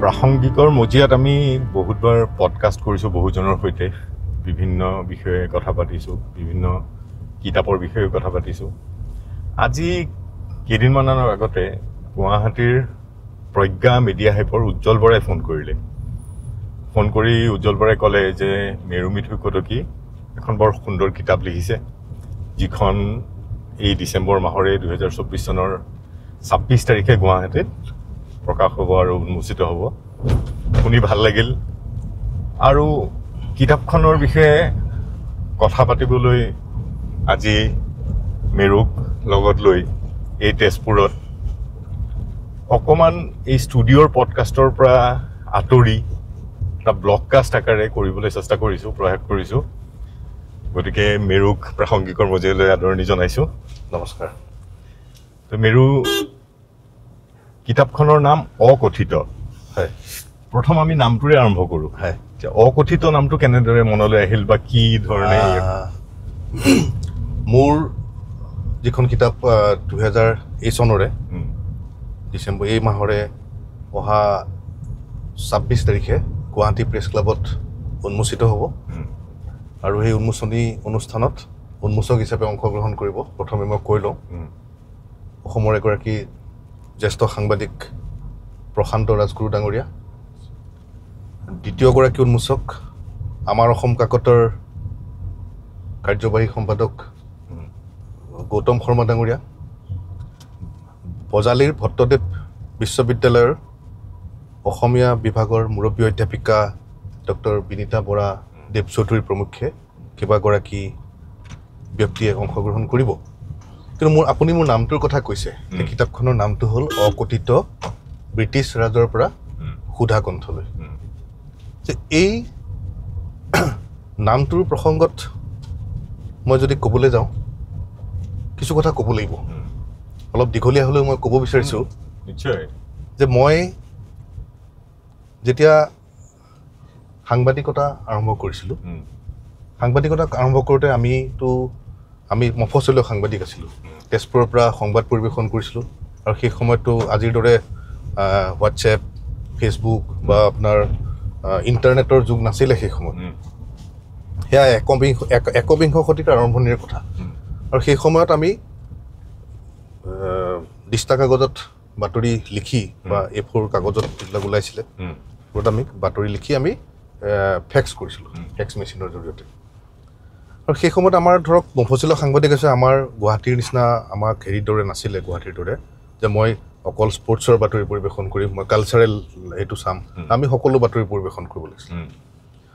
প্ৰাসংগিকৰ মজিয়াত আমি বহুতবাৰ পডকাষ্ট কৰিছোঁ বহুজনৰ সৈতে বিভিন্ন বিষয়ে কথা পাতিছোঁ বিভিন্ন কিতাপৰ বিষয়ে কথা পাতিছোঁ আজি কেইদিনমানৰ আগতে গুৱাহাটীৰ প্ৰজ্ঞা মিডিয়া হাইপৰ উজ্জ্বল বৰাই ফোন কৰিলে ফোন কৰি উজ্জ্বল বৰাই ক'লে যে মেৰুমিথু কটকী এখন বৰ সুন্দৰ কিতাপ লিখিছে যিখন এই ডিচেম্বৰ মাহৰে 2024 চনৰ 26 তাৰিখে গুৱাহাটীত প্ৰকাশ হ'ব আৰু উন্মোচিত হ'ব শুনি ভাল লাগিল আৰু কিতাপখনৰ বিষয়ে কথা পাতিবলৈ আজি মেৰুক লগত লৈ এই তেজপুৰত অকমান এই ষ্টুডিঅ'ৰ পডকাষ্টৰ পৰা আঁতৰি এটা ব্লগকাষ্ট আকাৰে কৰিবলৈ চেষ্টা কৰিছোঁ প্ৰয়াস কৰিছোঁ গতিকে মেৰুক প্ৰাসংগিকৰ মজিয়ালৈ আদৰণি জনাইছোঁ নমস্কাৰ তো মেৰু কিতাপখনৰ নাম অকথিত হয় প্ৰথম আমি নামটোৰে আৰম্ভ কৰোঁ হয় অকথিত নামটো কেনেদৰে মনলৈ আহিল বা কি ধৰণে মোৰ যিখন কিতাপ 2023 চনৰে ডিচেম্বৰ এই মাহৰে অহা 26 তাৰিখে গুৱাহাটী প্ৰেছ ক্লাবত উন্মোচিত হ'ব আৰু সেই উন্মোচনী অনুষ্ঠানত উন্মোচক হিচাপে অংশগ্ৰহণ কৰিব প্ৰথমে মই কৈ লওঁ অসমৰ এগৰাকী জ্যেষ্ঠ সাংবাদিক প্ৰশান্ত ৰাজগুৰু ডাঙৰীয়া দ্বিতীয়গৰাকী উন্মোচক আমাৰ অসম কাকতৰ কাৰ্যবাহী সম্পাদক গৌতম শৰ্মা ডাঙৰীয়া বজালীৰ ভট্টদেৱ বিশ্ববিদ্যালয়ৰ অসমীয়া বিভাগৰ মুৰব্বী অধ্যাপিকা ডক্টৰ বিনীতা বৰা দেৱ চৌধুৰী প্ৰমুখ্যে কেইবাগৰাকী ব্যক্তিয়ে অংশগ্ৰহণ কৰিব কিন্তু আপুনি মোৰ নামটোৰ কথা কৈছে এই কিতাপখনৰ নামটো হ'ল অকথিত ব্ৰিটিছ ৰাজৰ পৰা সুধা কণ্ঠলৈ যে এই নামটোৰ প্ৰসংগত মই যদি ক'বলৈ যাওঁ কিছু কথা ক'ব লাগিব অলপ দীঘলীয়া হ'লেও মই ক'ব বিচাৰিছোঁ নিশ্চয় যে মই যেতিয়া সাংবাদিকতা আৰম্ভ কৰিছিলোঁ সাংবাদিকতা আৰম্ভ কৰোঁতে আমি মফচলীয় সাংবাদিক আছিলোঁ তেজপুৰৰ পৰা সংবাদ পৰিৱেশন কৰিছিলোঁ আৰু সেই সময়ততো আজিৰ দৰে হোৱাটছএপ ফেচবুক বা আপোনাৰ ইণ্টাৰনেটৰ যুগ নাছিলে সেই সময়ত সেয়া একবিংশ শতিকাৰ আৰম্ভণিৰ কথা আৰু সেই সময়ত আমি দিস্তা কাগজত বাতৰি লিখি বা A4 কাগজত যিবিলাক ওলাইছিলে য'ত আমি বাতৰি লিখি আমি ফেক্স কৰিছিলোঁ ফেক্স মেচিনৰ জৰিয়তে আৰু সেই সময়ত আমাৰ ধৰক মফচলীয় সাংবাদিক আছে আমাৰ গুৱাহাটীৰ নিচিনা আমাক হেৰিৰ দৰে নাছিলে গুৱাহাটীৰ দৰে যে মই অকল স্পৰ্টছৰ বাতৰি পৰিৱেশন কৰিম মই কালচাৰেল এইটো চাম আমি সকলো বাতৰি পৰিৱেশন কৰিব লাগিছিল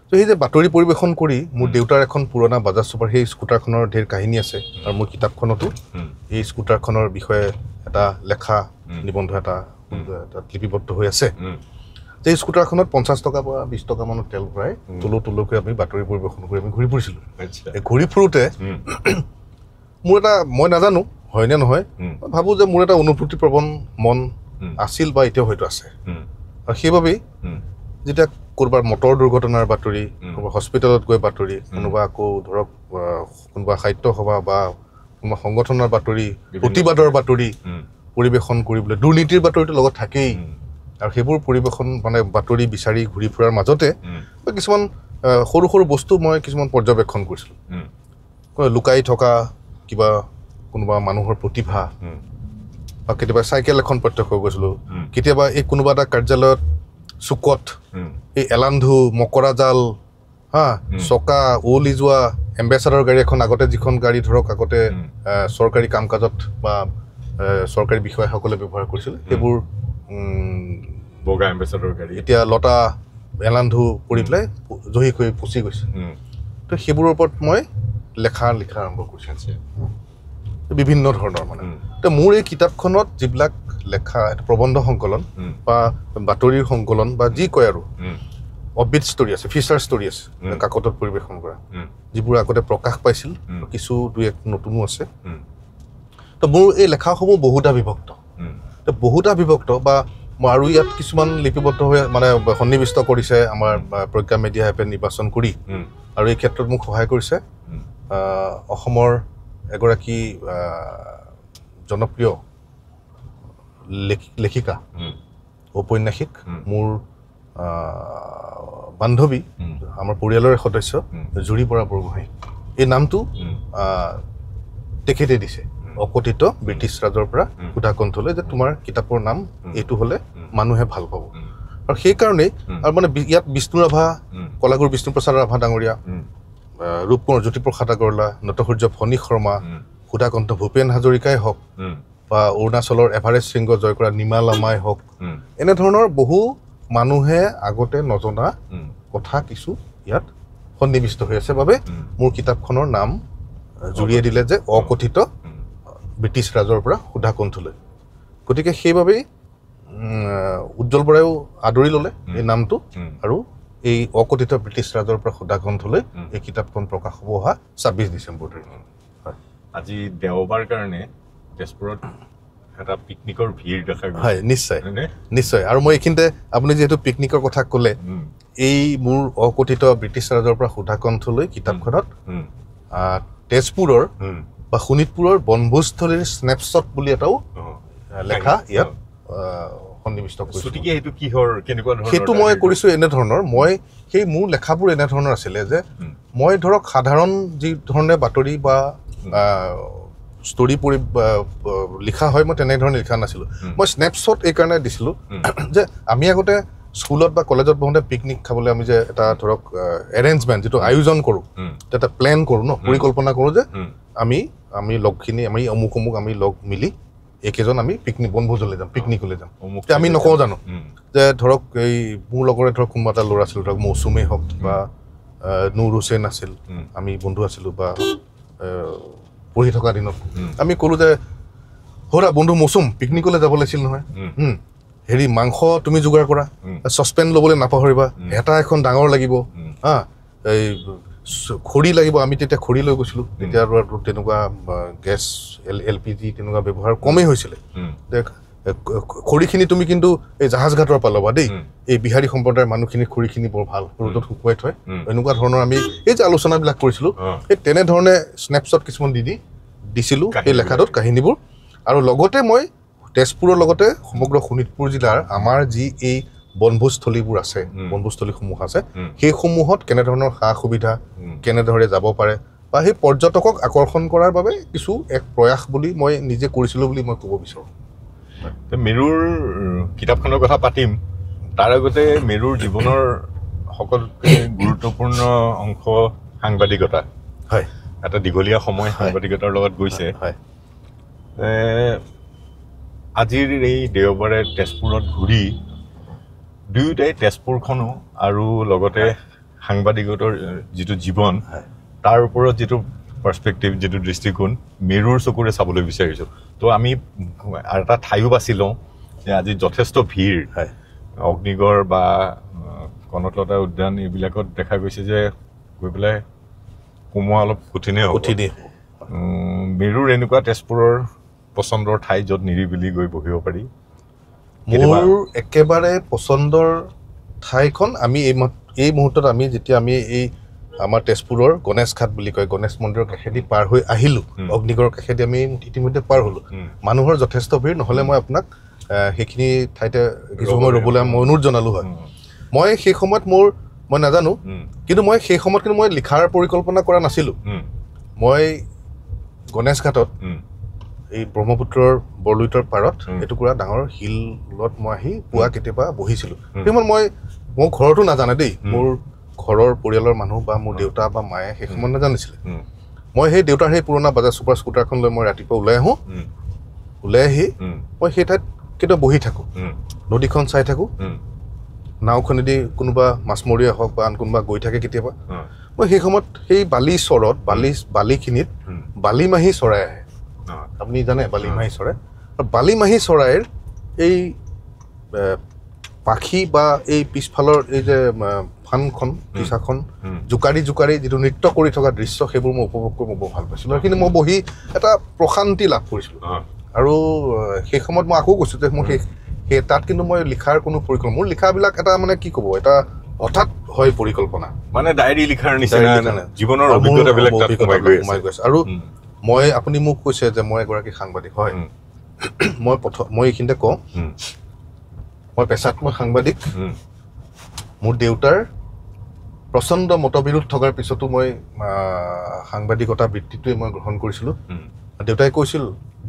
তো সেই যে বাতৰি পৰিৱেশন কৰি মোৰ দেউতাৰ এখন পুৰণা বাজাজ ছুপাৰ সেই স্কুটাৰখনৰ ঢেৰ কাহিনী আছে আৰু মোৰ কিতাপখনতো এই স্কুটাৰখনৰ বিষয়ে এটা লেখা নিবন্ধ এটা লিপিবদ্ধ হৈ আছে যে স্কুটাৰখনত 50 টকা বা 20 টকা মানৰ তেল ভৰাই তলকৈ আমি বাতৰি পৰিৱেশন কৰি আমি ঘূৰি ফুৰিছিলোঁ এই ঘূৰি ফুৰোঁতে মোৰ এটা মই নাজানো হয়নে নহয় মই ভাবোঁ যে মোৰ এটা অনুভূতিপ্ৰৱণ মন আছিল বা এতিয়াও হয়তো আছে আৰু সেইবাবেই যেতিয়া ক'ৰবাৰ মটৰ দুৰ্ঘটনাৰ বাতৰি ক'ৰবাৰ হস্পিটেলত গৈ বাতৰি কোনোবা আকৌ ধৰক কোনোবা সাহিত্য সভা বা কোনোবা সংগঠনৰ বাতৰি প্ৰতিবাদৰ বাতৰি পৰিৱেশন কৰিবলৈ দুৰ্নীতিৰ বাতৰিটো লগত থাকেই আৰু সেইবোৰ পৰিৱেশন মানে বাতৰি বিচাৰি ঘূৰি ফুৰাৰ মাজতে কিছুমান সৰু সৰু বস্তু মই কিছুমান পৰ্যবেক্ষণ কৰিছিলোঁ লুকাই থকা কিবা কোনোবা মানুহৰ প্ৰতিভা বা কেতিয়াবা চাইকেল এখন প্ৰত্যক্ষ কৰিছিলোঁ কেতিয়াবা এই কোনোবা এটা কাৰ্যালয়ত চুকত এই এলান্ধু মকৰা জাল চকা ওলি যোৱা এম্বেচাডৰ গাড়ী এখন আগতে যিখন গাড়ী ধৰক আগতে চৰকাৰী কাম কাজত বা চৰকাৰী বিষয়াসকলে ব্যৱহাৰ কৰিছিল সেইবোৰ বগা এম্বেচাডৰ গাড়ী এতিয়া লতা এলান্ধু পৰি পেলাই জহি হৈ পচি গৈছে তো সেইবোৰৰ ওপৰত মই লিখা আৰম্ভ কৰিছোঁ বিভিন্ন ধৰণৰ মানে তো মোৰ এই কিতাপখনত যিবিলাক লেখা প্ৰবন্ধ সংকলন বা বাতৰিৰ সংকলন বা যি কয় আৰু অববিট ষ্টৰি আছে ফিচাৰ ষ্টৰি আছে কাকতত পৰিৱেশন কৰা যিবোৰ আগতে প্ৰকাশ পাইছিল কিছু দুই এক নতুনো আছে তো মোৰ এই লেখাসমূহ বহুধা বিভক্ত বা আৰু ইয়াত কিছুমান লিপিবদ্ধ হৈ মানে সন্নিৱিষ্ট কৰিছে আমাৰ প্ৰজ্ঞা মিডিয়া হাইপে নিৰ্বাচন কৰি আৰু এই ক্ষেত্ৰত মোক সহায় কৰিছে অসমৰ এগৰাকী জনপ্ৰিয় লেখিকা ঔপন্যাসিক মোৰ বান্ধৱী আমাৰ পৰিয়ালৰে সদস্য জুৰি বৰা বৰগোহাঁই এই নামটো তেখেতে দিছে অকথিত ব্ৰিটিছ ৰাজৰ পৰা সুধাকণ্ঠলৈ যে তোমাৰ কিতাপৰ নাম এইটো হ'লে মানুহে ভাল পাব আৰু সেইকাৰণেই আৰু মানে ইয়াত বিষ্ণু ৰাভা কলাগুৰু বিষ্ণুপ্ৰসাদ ৰাভা ডাঙৰীয়া ৰূপকোঁৱৰ জ্যোতিপ্ৰসাদ আগৰৱালা নটসূৰ্য ফণী শৰ্মা সুধাকণ্ঠ ভূপেন হাজৰিকাই হওক বা অৰুণাচলৰ এভাৰেষ্ট শৃংগ জয় কৰা নিমা লামাই হওক এনেধৰণৰ বহু মানুহে আগতে নজনা কথা কিছু ইয়াত সন্নিৱিষ্ট হৈ আছে বাবে মোৰ কিতাপখনৰ নাম জুৰিয়ে দিলে যে অকথিত ব্ৰিটিছ ৰাজৰ পৰা সুধাকণ্ঠলৈ গতিকে সেইবাবেই উজ্জ্বল বৰাইও আদৰি ল'লে এই নামটো আৰু এই অকথিত ব্ৰিটিছ ৰাজৰ পৰা সুধাকণ্ঠলৈ এই কিতাপখন প্ৰকাশ হ'ব অহা ২৬ ডিচেম্বৰ তাৰিখে আজি দেওবাৰ কাৰণে তেজপুৰত এটা পিকনিকৰ ভিৰ দেখা গৈছে হয় নিশ্চয় নিশ্চয় আৰু মই এইখিনিতে আপুনি যিহেতু পিকনিকৰ কথা ক'লে এই মোৰ অকথিত ব্ৰিটিছ ৰাজৰ পৰা সুধাকণ্ঠলৈ কিতাপখনত তেজপুৰৰ বা শোণিতপুৰৰ বনভোজস্থলীৰ স্নেপশ্বট বুলি এটাও লেখা ইয়াত সন্নিৱিষ্ট কৰিছোঁ সেইটো মই কৰিছোঁ এনেধৰণৰ মই সেই মোৰ লেখাবোৰ এনেধৰণৰ আছিলে যে মই ধৰক সাধাৰণ যি ধৰণে বাতৰি বা ষ্টৰি পঢ়ি লিখা হয় মই তেনেধৰণে লিখা নাছিলোঁ মই স্নেপশ্বট এইকাৰণে দিছিলোঁ যে আমি আগতে স্কুলত বা কলেজত পঢ়োঁতে পিকনিক খাবলৈ আমি যে এটা ধৰক এৰেঞ্জমেণ্ট যিটো আয়োজন কৰোঁ এটা প্লেন কৰোঁ ন পৰিকল্পনা কৰোঁ যে আমি লগখিনি আমি অমুক আমি লগ মিলি এইকেইজন আমি পিকনিক বনভোজলৈ যাম পিকনিকলৈ যাম আমি নকওঁ জানো যে ধৰক এই মোৰ লগৰে ধৰক কোনোবা এটা ল'ৰা আছিল ধৰক মৌচুমেই হওক বা নুৰ হুছেইন আছিল আমি বন্ধু আছিলোঁ বা পঢ়ি থকা দিনত আমি ক'লোঁ যে হৌৰা বন্ধু মৌচুম পিকনিকলৈ যাব লাগিছিল নহয় হেৰি মাংস তুমি যোগাৰ কৰা চচপেন ল'বলৈ নাপাহৰিবা হেতা এখন ডাঙৰ লাগিব এই খৰি লাগিব আমি তেতিয়া খৰি লৈ গৈছিলোঁ তেতিয়া আৰু তেনেকুৱা গেছ LPG তেনেকুৱা ব্যৱহাৰ কমেই হৈছিলে খৰিখিনি তুমি কিন্তু এই জাহাজ ঘাটৰ পৰা ল'বা দেই এই বিহাৰী সম্প্ৰদায়ৰ মানুহখিনি খৰিখিনি বৰ ভাল ৰ'দত শুকুৱাই থয় এনেকুৱা ধৰণৰ আমি এই যে আলোচনাবিলাক কৰিছিলোঁ সেই তেনেধৰণে স্নেপশ্বট কিছুমান দিছিলোঁ এই লেখাটোত কাহিনীবোৰ আৰু লগতে মই তেজপুৰৰ লগতে সমগ্ৰ শোণিতপুৰ জিলাৰ আমাৰ যি এই বনভোজস্থলীবোৰ আছে বনভোজস্থলীসমূহ আছে সেইসমূহত কেনেধৰণৰ সা সুবিধা কেনেদৰে যাব পাৰে বা সেই পৰ্যটকক আকৰ্ষণ কৰাৰ বাবে কিছু এক প্ৰয়াস বুলি মই নিজে কৰিছিলোঁ বুলি মই ক'ব বিচাৰোঁ মেৰুৰ কিতাপখনৰ কথা পাতিম তাৰ আগতে মেৰুৰ জীৱনৰ সকলোতকৈ গুৰুত্বপূৰ্ণ অংশ সাংবাদিকতা হয় এটা দীঘলীয়া সময় সাংবাদিকতাৰ লগত গৈছে আজিৰ এই দেওবাৰে তেজপুৰত ঘূৰি দুয়োটাই তেজপুৰখনো আৰু লগতে সাংবাদিকতাৰ যিটো জীৱন তাৰ ওপৰত যিটো পাৰ্চপেক্টিভ যিটো দৃষ্টিকোণ মেৰুৰ চকুৰে চাবলৈ বিচাৰিছোঁ তো আমি এটা ঠাইও বাছি লওঁ যে আজি যথেষ্ট ভিৰ অগ্নিগড় বা কনকলতা উদ্যান এইবিলাকত দেখা গৈছে যে গৈ পেলাই সোমোৱা অলপ কঠিনেই হ'ব মেৰুৰ এনেকুৱা তেজপুৰৰ পচন্দৰ ঠাই য'ত নিৰিবিলি গৈ বহিব পাৰি মোৰ একেবাৰে পচন্দৰ ঠাইখন আমি এই মুহূৰ্তত আমি যেতিয়া আমি এই আমাৰ তেজপুৰৰ গণেশ ঘাট বুলি কয় গণেশ মন্দিৰৰ কাষেদি পাৰ হৈ আহিলোঁ অগ্নিগড়ৰ কাষেদি আমি ইতিমধ্যে পাৰ হ'লোঁ মানুহৰ যথেষ্ট ভিৰ নহ'লে মই আপোনাক সেইখিনি ঠাইতে কিছু সময় ৰ'বলৈ মই অনুৰোধ জনালোঁ হয় মই সেই সময়ত মই নাজানো কিন্তু মই সেই সময়ত কিন্তু মই লিখাৰ পৰিকল্পনা কৰা নাছিলোঁ মই গণেশ ঘাটত এই ব্ৰহ্মপুত্ৰৰ বৰলুইতৰ পাৰত এটুকুৰা ডাঙৰ শিলত মই আহি পুৱা কেতিয়াবা বহিছিলোঁ সেই সময়ত মোৰ ঘৰতো নাজানে দেই মোৰ ঘৰৰ পৰিয়ালৰ মানুহ বা মোৰ দেউতা বা মায়ে সেই সময়ত নাজানিছিলে মই সেই দেউতাৰ সেই পুৰণা বাজাজ ছুপাৰ স্কুটাৰখন লৈ মই ৰাতিপুৱা ওলাই আহোঁ ওলাই আহি মই সেই ঠাইত কেতিয়াবা বহি থাকোঁ নদীখন চাই থাকোঁ নাওখনেদি কোনোবা মাছমৰীয়া হওক বা আন কোনোবা গৈ থাকে কেতিয়াবা মই সেই সময়ত সেই বালি চৰত বালিখিনিত বালিমাহী চৰাই আহে আপুনি জানে বালিমাহী চৰাই আৰু বালিমাহী চৰাইৰ এই পাখি বা এই পিছফালৰ এই যে ফানখন পিছাখন জোকাৰি যিটো নৃত্য কৰি থকা দৃশ্য সেইবোৰ মই উপভোগ কৰি মই বৰ ভাল পাইছিলোঁ আৰু কিন্তু মই বহি এটা প্ৰশান্তি লাভ কৰিছিলোঁ আৰু সেই সময়ত মই আকৌ কৈছোঁ যে মই সেই তাত কিন্তু মই লিখাৰ কোনো পৰিকল্পনা মোৰ লিখাবিলাক এটা মানে কি ক'ব এটা হঠাৎ হয় পৰিকল্পনা মানে ডায়েৰী লিখাৰ নিচিনা জীৱনৰ অভিজ্ঞতাবিলাক সোমাই গৈছে আৰু আপুনি মোক কৈছে যে মই এগৰাকী সাংবাদিক হয় মই এইখিনিতে কওঁ মই পেছাত মই সাংবাদিক মোৰ দেউতাৰ প্ৰচণ্ড মতবিৰোধ থকাৰ পিছতো মই সাংবাদিকতা বৃত্তিটোৱে মই গ্ৰহণ কৰিছিলোঁ দেউতাই কৈছিল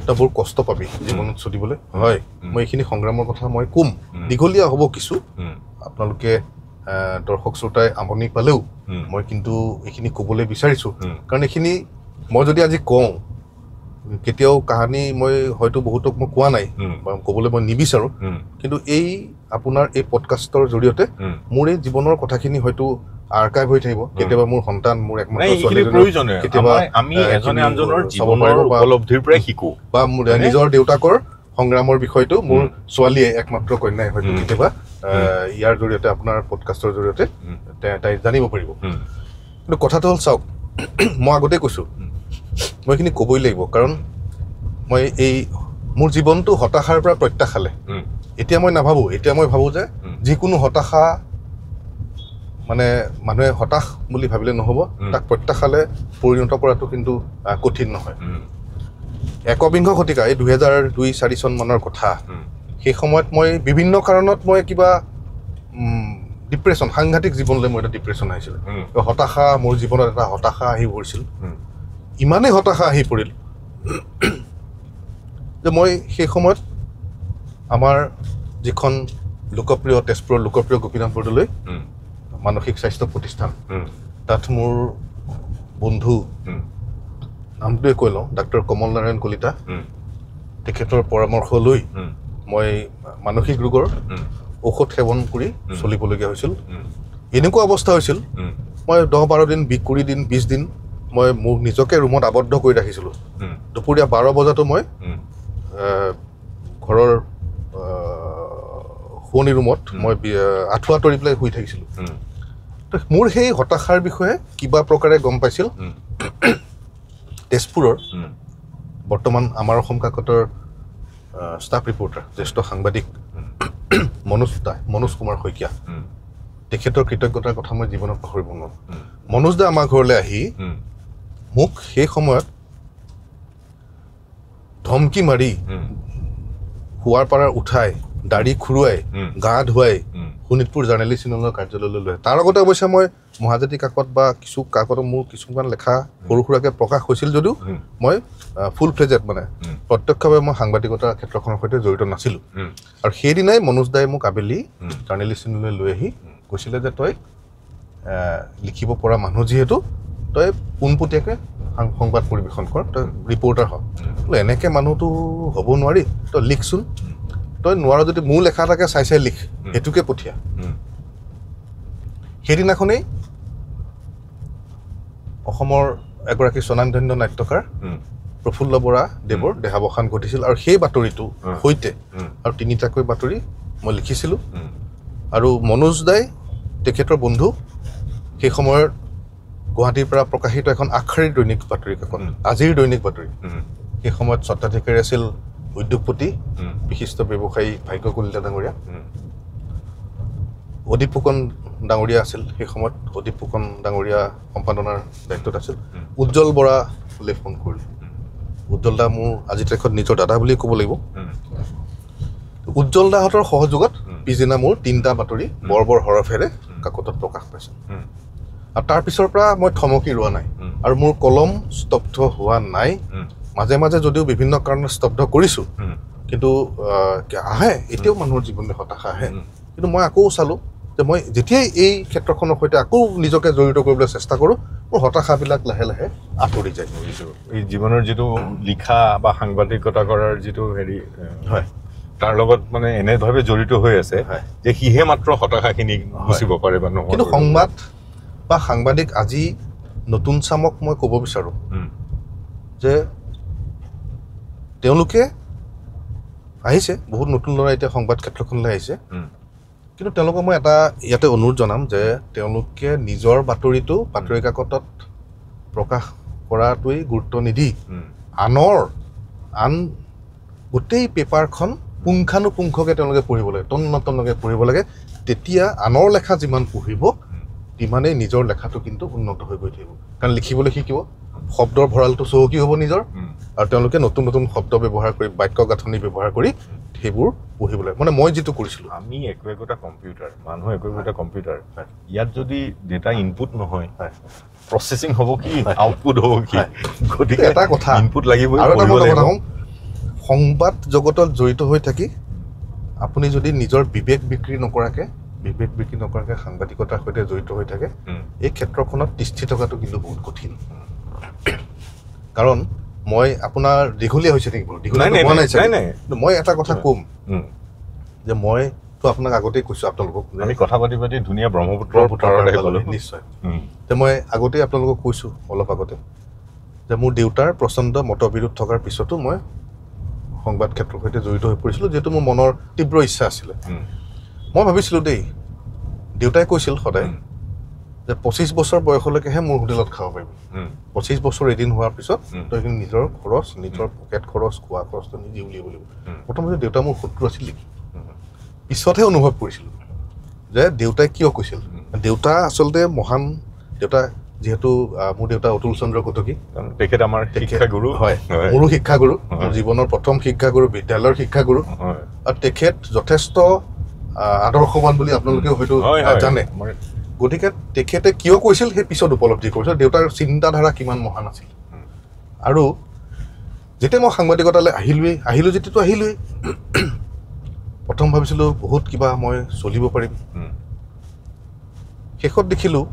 তই বৰ কষ্ট পাবি জীৱনত চলিবলৈ হয় মই এইখিনি সংগ্ৰামৰ কথা মই ক'ম দীঘলীয়া হ'ব কিছু আপোনালোকে দৰ্শক শ্ৰোতাই আমনি পালেও মই কিন্তু এইখিনি ক'বলৈ বিচাৰিছোঁ কাৰণ এইখিনি মই যদি আজি কওঁ কেতিয়াও কাহিনী মই হয়তো বহুতক মই কোৱা নাই বা ক'বলৈ মই নিবিচাৰোঁ কিন্তু এই আপোনাৰ এই পডকাষ্টৰ জৰিয়তে মোৰ এই জীৱনৰ কথাখিনি হয়তো আৰ্কাইভ হৈ থাকিব কেতিয়াবা মোৰ সন্তান মোৰ একমাত্ৰ ছোৱালীজনী কেতিয়াবা আমি এজনে আনজনৰ জীৱনৰ উপলব্ধিৰ পৰাই শিকো বা নিজৰ দেউতাকৰ সংগ্ৰামৰ বিষয়টো মোৰ ছোৱালীয়ে একমাত্ৰ কন্যাই হয়তো কেতিয়াবা ইয়াৰ জৰিয়তে আপোনাৰ পডকাষ্টৰ জৰিয়তে তাই জানিব পাৰিব কিন্তু কথাটো হ'ল চাওক মই আগতে কৈছোঁ মই এইখিনি ক'বই লাগিব কাৰণ মই এই মোৰ জীৱনটো হতাশাৰ পৰা প্ৰত্যাশালে এতিয়া মই নাভাবোঁ এতিয়া মই ভাবোঁ যে যিকোনো হতাশা মানে মানুহে হতাশ বুলি ভাবিলে নহ'ব তাক প্ৰত্যাশালে পৰিণত কৰাটো কিন্তু কঠিন নহয় একবিংশ শতিকা এই 2002-04 চন মানৰ কথা সেই সময়ত মই বিভিন্ন কাৰণত মই কিবা ডিপ্ৰেশ্যন সাংঘাতিক জীৱনলৈ মই এটা ডিপ্ৰেশ্যন আহিছিল হতাশা মোৰ জীৱনত এটা হতাশা আহি পৰিছিল ইমানেই হতাশা আহি পৰিল যে মই সেই সময়ত আমাৰ যিখন লোকপ্ৰিয় তেজপুৰৰ লোকপ্ৰিয় গোপীনাথ বৰদলৈ মানসিক স্বাস্থ্য প্ৰতিষ্ঠান তাত মোৰ বন্ধু নামটোৱে কৈ লওঁ ডাক্তৰ কমল নাৰায়ণ কলিতা তেখেতৰ পৰামৰ্শ লৈ মই মানসিক ৰোগৰ ঔষধ সেৱন কৰি চলিবলগীয়া হৈছিল এনেকুৱা অৱস্থা হৈছিল মই 10-12 দিন 20 দিন 20 দিন মই মোক নিজকে ৰুমত আবদ্ধ কৰি ৰাখিছিলোঁ দুপৰীয়া 12 বজাতো মই ঘৰৰ শুৱনি ৰুমত মই আঁঠুৱা তৰি পেলাই শুই থাকিছিলোঁ মোৰ সেই হতাশাৰ বিষয়ে কিবা প্ৰকাৰে গম পাইছিল তেজপুৰৰ বৰ্তমান আমাৰ অসম কাকতৰ ষ্টাফ ৰিপৰ্টাৰ জ্যেষ্ঠ সাংবাদিক মনোজ কুমাৰ শইকীয়া তেখেতৰ কৃতজ্ঞতাৰ কথা মই জীৱনত পাহৰিব নোৱাৰোঁ মনোজ দা আমাৰ ঘৰলৈ আহি মোক সেই সময়ত ধমকি মাৰি শুৱাৰ পৰা উঠাই দাড়ি খুৰুৱাই গা ধুৱাই শোণিতপুৰ জাৰ্নেলিষ্ট ইউনিয়নৰ কাৰ্যালয়লৈ লৈ তাৰ আগতে অৱশ্যে মই মহাজাতি কাকত বা কিছু কাকত মোৰ কিছুমান লেখা সৰু সুৰাকৈ প্ৰকাশ হৈছিল যদিও মই ফুল ফ্লেজেড মানে প্ৰত্যক্ষভাৱে মই সাংবাদিকতাৰ ক্ষেত্ৰখনৰ সৈতে জড়িত নাছিলোঁ আৰু সেইদিনাই মনোজ দাই মোক আবেলি জাৰ্নেলিষ্ট ইউনিয়নলৈ লৈ আহি কৈছিলে যে তই লিখিব পৰা মানুহ যিহেতু তই পোনপটীয়াকৈ সংবাদ পৰিৱেশন কৰ তই ৰিপৰ্টাৰ হ বোলে এনেকৈ মানুহটো হ'ব নোৱাৰি তই লিখচোন তই নোৱাৰ যদি মোৰ লেখা এটাকে চাই চাই লিখ সেইটোকে পঠিয়া সেইদিনাখনেই অসমৰ এগৰাকী স্বনামধন্য নাট্যকাৰ প্ৰফুল্ল বৰা দেৱৰ দেহাৱসান ঘটিছিল আৰু সেই বাতৰিটো সৈতে আৰু 3টাকৈ বাতৰি মই লিখিছিলোঁ আৰু মনোজ দাই তেখেতৰ বন্ধু সেই সময়ৰ গুৱাহাটীৰ পৰা প্ৰকাশিত এখন আগশাৰীৰ দৈনিক বাতৰি কাকত আজিৰ দৈনিক বাতৰি সেই সময়ত স্বত্বাধিকাৰী আছিল উদ্যোগপতি বিশিষ্ট ব্যৱসায়ী ভাগ্য কলিতা ডাঙৰীয়া অদীপ ফুকন ডাঙৰীয়া আছিল সেই সময়ত অদীপ ফুকন ডাঙৰীয়া সম্পাদনাৰ দায়িত্বত আছিল উজ্জ্বল বৰালৈ ফোন কৰিলোঁ উজ্জ্বল দা মোৰ আজি তাৰিখত নিজৰ দাদা বুলিয়ে ক'ব লাগিব উজ্জ্বল দাহঁতৰ সহযোগত পিছদিনা মোৰ 3টা বাতৰি বৰ হৰফেৰে কাকতত প্ৰকাশ পাইছিল আৰু তাৰপিছৰ পৰা মই থমকি ৰোৱা নাই আৰু মোৰ কলম স্তব্ধ হোৱা নাই মাজে মাজে যদিও বিভিন্ন কাৰণত স্তব্ধ কৰিছোঁ কিন্তু আহে এতিয়াও মানুহৰ জীৱনলৈ হতাশা আহে কিন্তু মই আকৌ চালোঁ যে মই যেতিয়াই এই ক্ষেত্ৰখনৰ সৈতে আকৌ নিজকে জড়িত কৰিবলৈ চেষ্টা কৰোঁ মোৰ হতাশাবিলাক লাহে লাহে আঁতৰি যায় এই জীৱনৰ যিটো লিখা বা সাংবাদিকতা কৰাৰ যিটো হেৰি হয় তাৰ লগত মানে এনেভাৱে জড়িত হৈ আছে যে সিহে মাত্ৰ হতাশাখিনি গুচিব পাৰে বা নহয় কিন্তু সংবাদ বা সাংবাদিক আজি নতুন চামক মই ক'ব বিচাৰোঁ যে তেওঁলোকে আহিছে বহুত নতুন ল'ৰা এতিয়া সংবাদ ক্ষেত্ৰখনলৈ আহিছে কিন্তু তেওঁলোকক মই এটা ইয়াতে অনুৰোধ জনাম যে তেওঁলোকে নিজৰ বাতৰিটো বাতৰি কাকতত প্ৰকাশ কৰাটোৱেই গুৰুত্ব নিদি আন গোটেই পেপাৰখন পুংখানুপুংখকৈ তেওঁলোকে পঢ়িব লাগে তন্নতন্নকৈ পঢ়িব লাগে তেতিয়া আনৰ লেখা যিমান পঢ়িব তিমানেই নিজৰ লেখাটো কিন্তু উন্নত হৈ গৈ থাকিব কাৰণ লিখিবলৈ শিকিব শব্দৰ ভঁৰালটো চহকী হ'ব নিজৰ আৰু তেওঁলোকে নতুন নতুন শব্দ ব্যৱহাৰ কৰি বাক্য গাঁথনি ব্যৱহাৰ কৰি সেইবোৰ পঢ়িবলৈ মানে মই যিটো কৰিছিলোঁ আমি একোটা কম্পিউটাৰ মানুহ একোটা কম্পিউটাৰ ইয়াত যদি ডেটা ইনপুট নহয় প্ৰচেছিং হ'ব কি আউটপুট হ'ব কি গতিকে এটা কথা ইনপুট লাগিবই আৰু এটা কথা কওঁ সংবাদ জগতত জড়িত হৈ থাকি আপুনি যদি নিজৰ বিবেক বিক্ৰী নকৰাকৈ সাংবাদিকতাৰ সৈতে জড়িত হৈ থাকে এই ক্ষেত্ৰখনত তিষ্ঠি থকাটো কিন্তু বহুত কঠিন কাৰণ মই আপোনাৰ দীঘলীয়া হৈছে নেকি বাৰু দীঘলীয়া নাই কিন্তু মই এটা কথা ক'ম যে মইতো আপোনাক আগতেই কৈছোঁ আপোনালোকক আমি কথা পাতি পাতি ধুনীয়া ব্ৰহ্মপুত্ৰ নিশ্চয় যে মই আগতেই আপোনালোকক কৈছোঁ অলপ আগতে যে মোৰ দেউতাৰ প্ৰচণ্ড মতবিৰোধ থকাৰ পিছতো মই সংবাদ ক্ষেত্ৰৰ সৈতে জড়িত হৈ পৰিছিলোঁ যিহেতু মোৰ মনৰ তীব্ৰ ইচ্ছা আছিলে মই ভাবিছিলোঁ দেই দেউতাই কৈছিল সদায় যে 25 বছৰ বয়সলৈকেহে মোৰ হোটেলত খাব পাৰিবি 25 বছৰ এদিন হোৱাৰ পিছত তই কিন্তু নিজৰ খৰচ নিজৰ পকেট খৰচ খোৱা খৰচটো নিজে উলিয়াব লাগিব প্ৰথমতে দেউতা মোৰ শত্ৰু আছিল নেকি পিছতহে অনুভৱ কৰিছিলোঁ যে দেউতাই কিয় কৈছিল দেউতা আচলতে মহান দেউতা যিহেতু মোৰ দেউতা অতুল চন্দ্ৰ কটকী তেখেত আমাৰ শিক্ষাগুৰু হয় মোৰো শিক্ষাগুৰু মোৰ জীৱনৰ প্ৰথম শিক্ষাগুৰু বিদ্যালয়ৰ শিক্ষাগুৰু আৰু তেখেত যথেষ্ট আদৰ্শৱান বুলি আপোনালোকে হয়তো জানে গতিকে তেখেতে কিয় কৈছিল সেই পিছত উপলব্ধি কৰিছিল দেউতাৰ চিন্তাধাৰা কিমান মহান আছিল আৰু যেতিয়া মই সাংবাদিকতালৈ আহিলোঁ যেতিয়াতো আহিলোৱেই প্ৰথম ভাবিছিলোঁ বহুত কিবা মই চলিব পাৰিম শেষত দেখিলোঁ